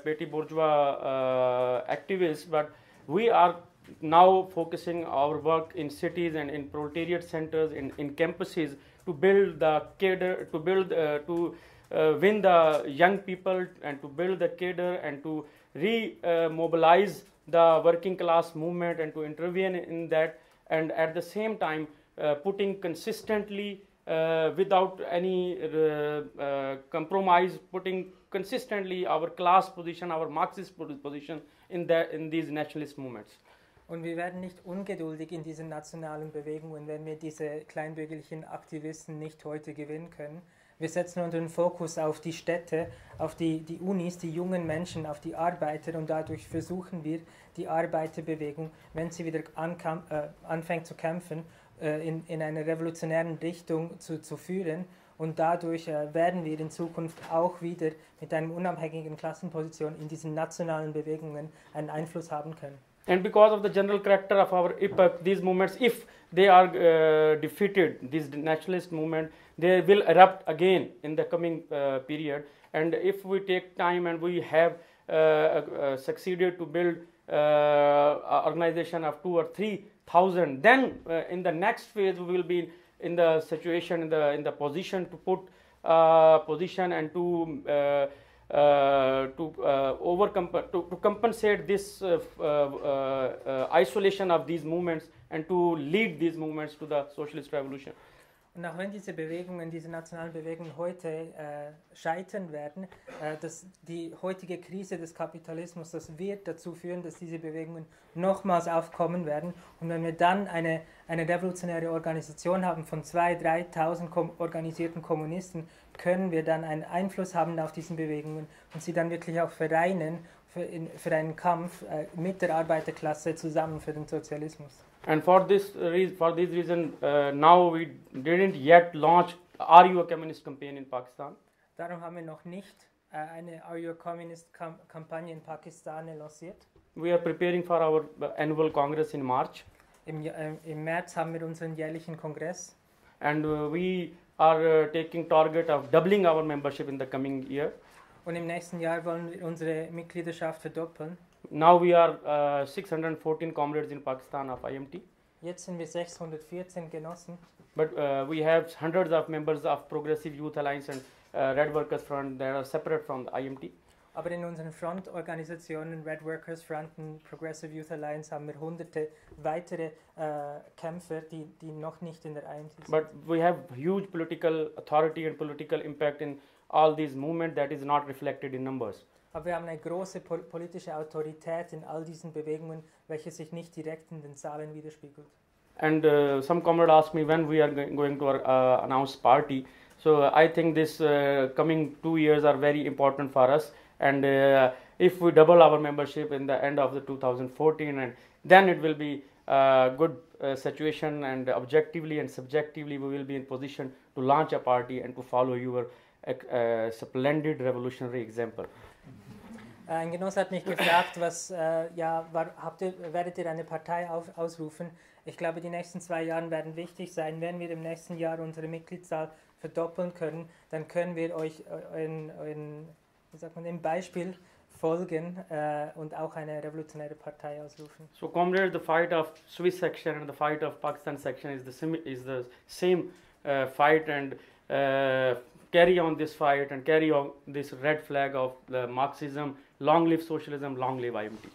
petty bourgeois activists, but we are now focusing our work in cities and in proletariat centers, in campuses, to build the cadre, to win the young people, and to build the cadre, and to re-mobilize the working class movement, and to intervene in that, and at the same time putting consistently without any compromise, putting consistently our class position, our Marxist position in these nationalist movements. Und wir werden nicht ungeduldig in diesen nationalen Bewegungen, wenn wir diese kleinbürgerlichen Aktivisten nicht heute gewinnen können. Wir setzen unseren Fokus auf die Städte, auf die Unis, die jungen Menschen, auf die Arbeiter, und dadurch versuchen wir, die Arbeiterbewegung, wenn sie wieder anfängt zu kämpfen, in einer revolutionären Richtung zu führen. Und dadurch werden wir in Zukunft auch wieder mit einer unabhängigen Klassenposition in diesen nationalen Bewegungen einen Einfluss haben können. And because of the general character of our epoch, these movements, if they are defeated, this nationalist movement, they will erupt again in the coming period. And if we take time and we have succeeded to build organization of 2,000 or 3,000, then in the next phase we will be in the situation, in the position to put position and to compensate this isolation of these movements and to lead these movements to the socialist revolution. Und auch wenn diese Bewegungen, diese nationalen Bewegungen heute scheitern werden, dass die heutige Krise des Kapitalismus, das wird dazu führen, dass diese Bewegungen nochmals aufkommen werden. Und wenn wir dann eine revolutionäre Organisation haben von 2.000, 3.000 organisierten Kommunisten, können wir dann einen Einfluss haben auf diese Bewegungen und sie dann wirklich auch vereinen für einen Kampf mit der Arbeiterklasse zusammen für den Sozialismus. And for this reason, now we didn't yet launch Are You a Communist campaign in Pakistan. Darum haben wir noch nicht eine Are You a Communist Kampagne in Pakistan lanciert. We are preparing for our annual Congress in March. Im März haben wir unseren jährlichen Kongress. And we are taking target of doubling our membership in the coming year. Und im nächsten Jahr wollen wir unsere Mitgliedschaft verdoppeln. Now we are 614 comrades in Pakistan of IMT. Jetzt sind wir 614 Genossen. But we have hundreds of members of Progressive Youth Alliance and Red Workers Front that are separate from the IMT. Aber in unseren Frontorganisationen, Red Workers Front und Progressive Youth Alliance, haben wir hunderte weitere Kämpfer, die noch nicht in der IMT sind. But we have huge political authority and political impact in all these movements that is not reflected in numbers. Aber wir haben eine große politische Autorität in all diesen Bewegungen, welche sich nicht direkt in den Zahlen widerspiegelt. And some comrade asked me when we are going to announce party. So I think this coming 2 years are very important for us. And if we double our membership in the end of the 2014, and then it will be a good situation, and objectively and subjectively we will be in position to launch a party and to follow your splendid revolutionary example. Ein Genosse hat mich gefragt, werdet ihr eine Partei ausrufen? Ich glaube, die nächsten 2 Jahre werden wichtig sein. Wenn wir im nächsten Jahr unsere Mitgliedszahl verdoppeln können, dann können wir euch ein Beispiel folgen und auch eine revolutionäre Partei ausrufen. So, comrades, the fight of Swiss section and the fight of Pakistan section is the same fight, and carry on this fight and carry on this red flag of the Marxism. Long live socialism, long live IMT.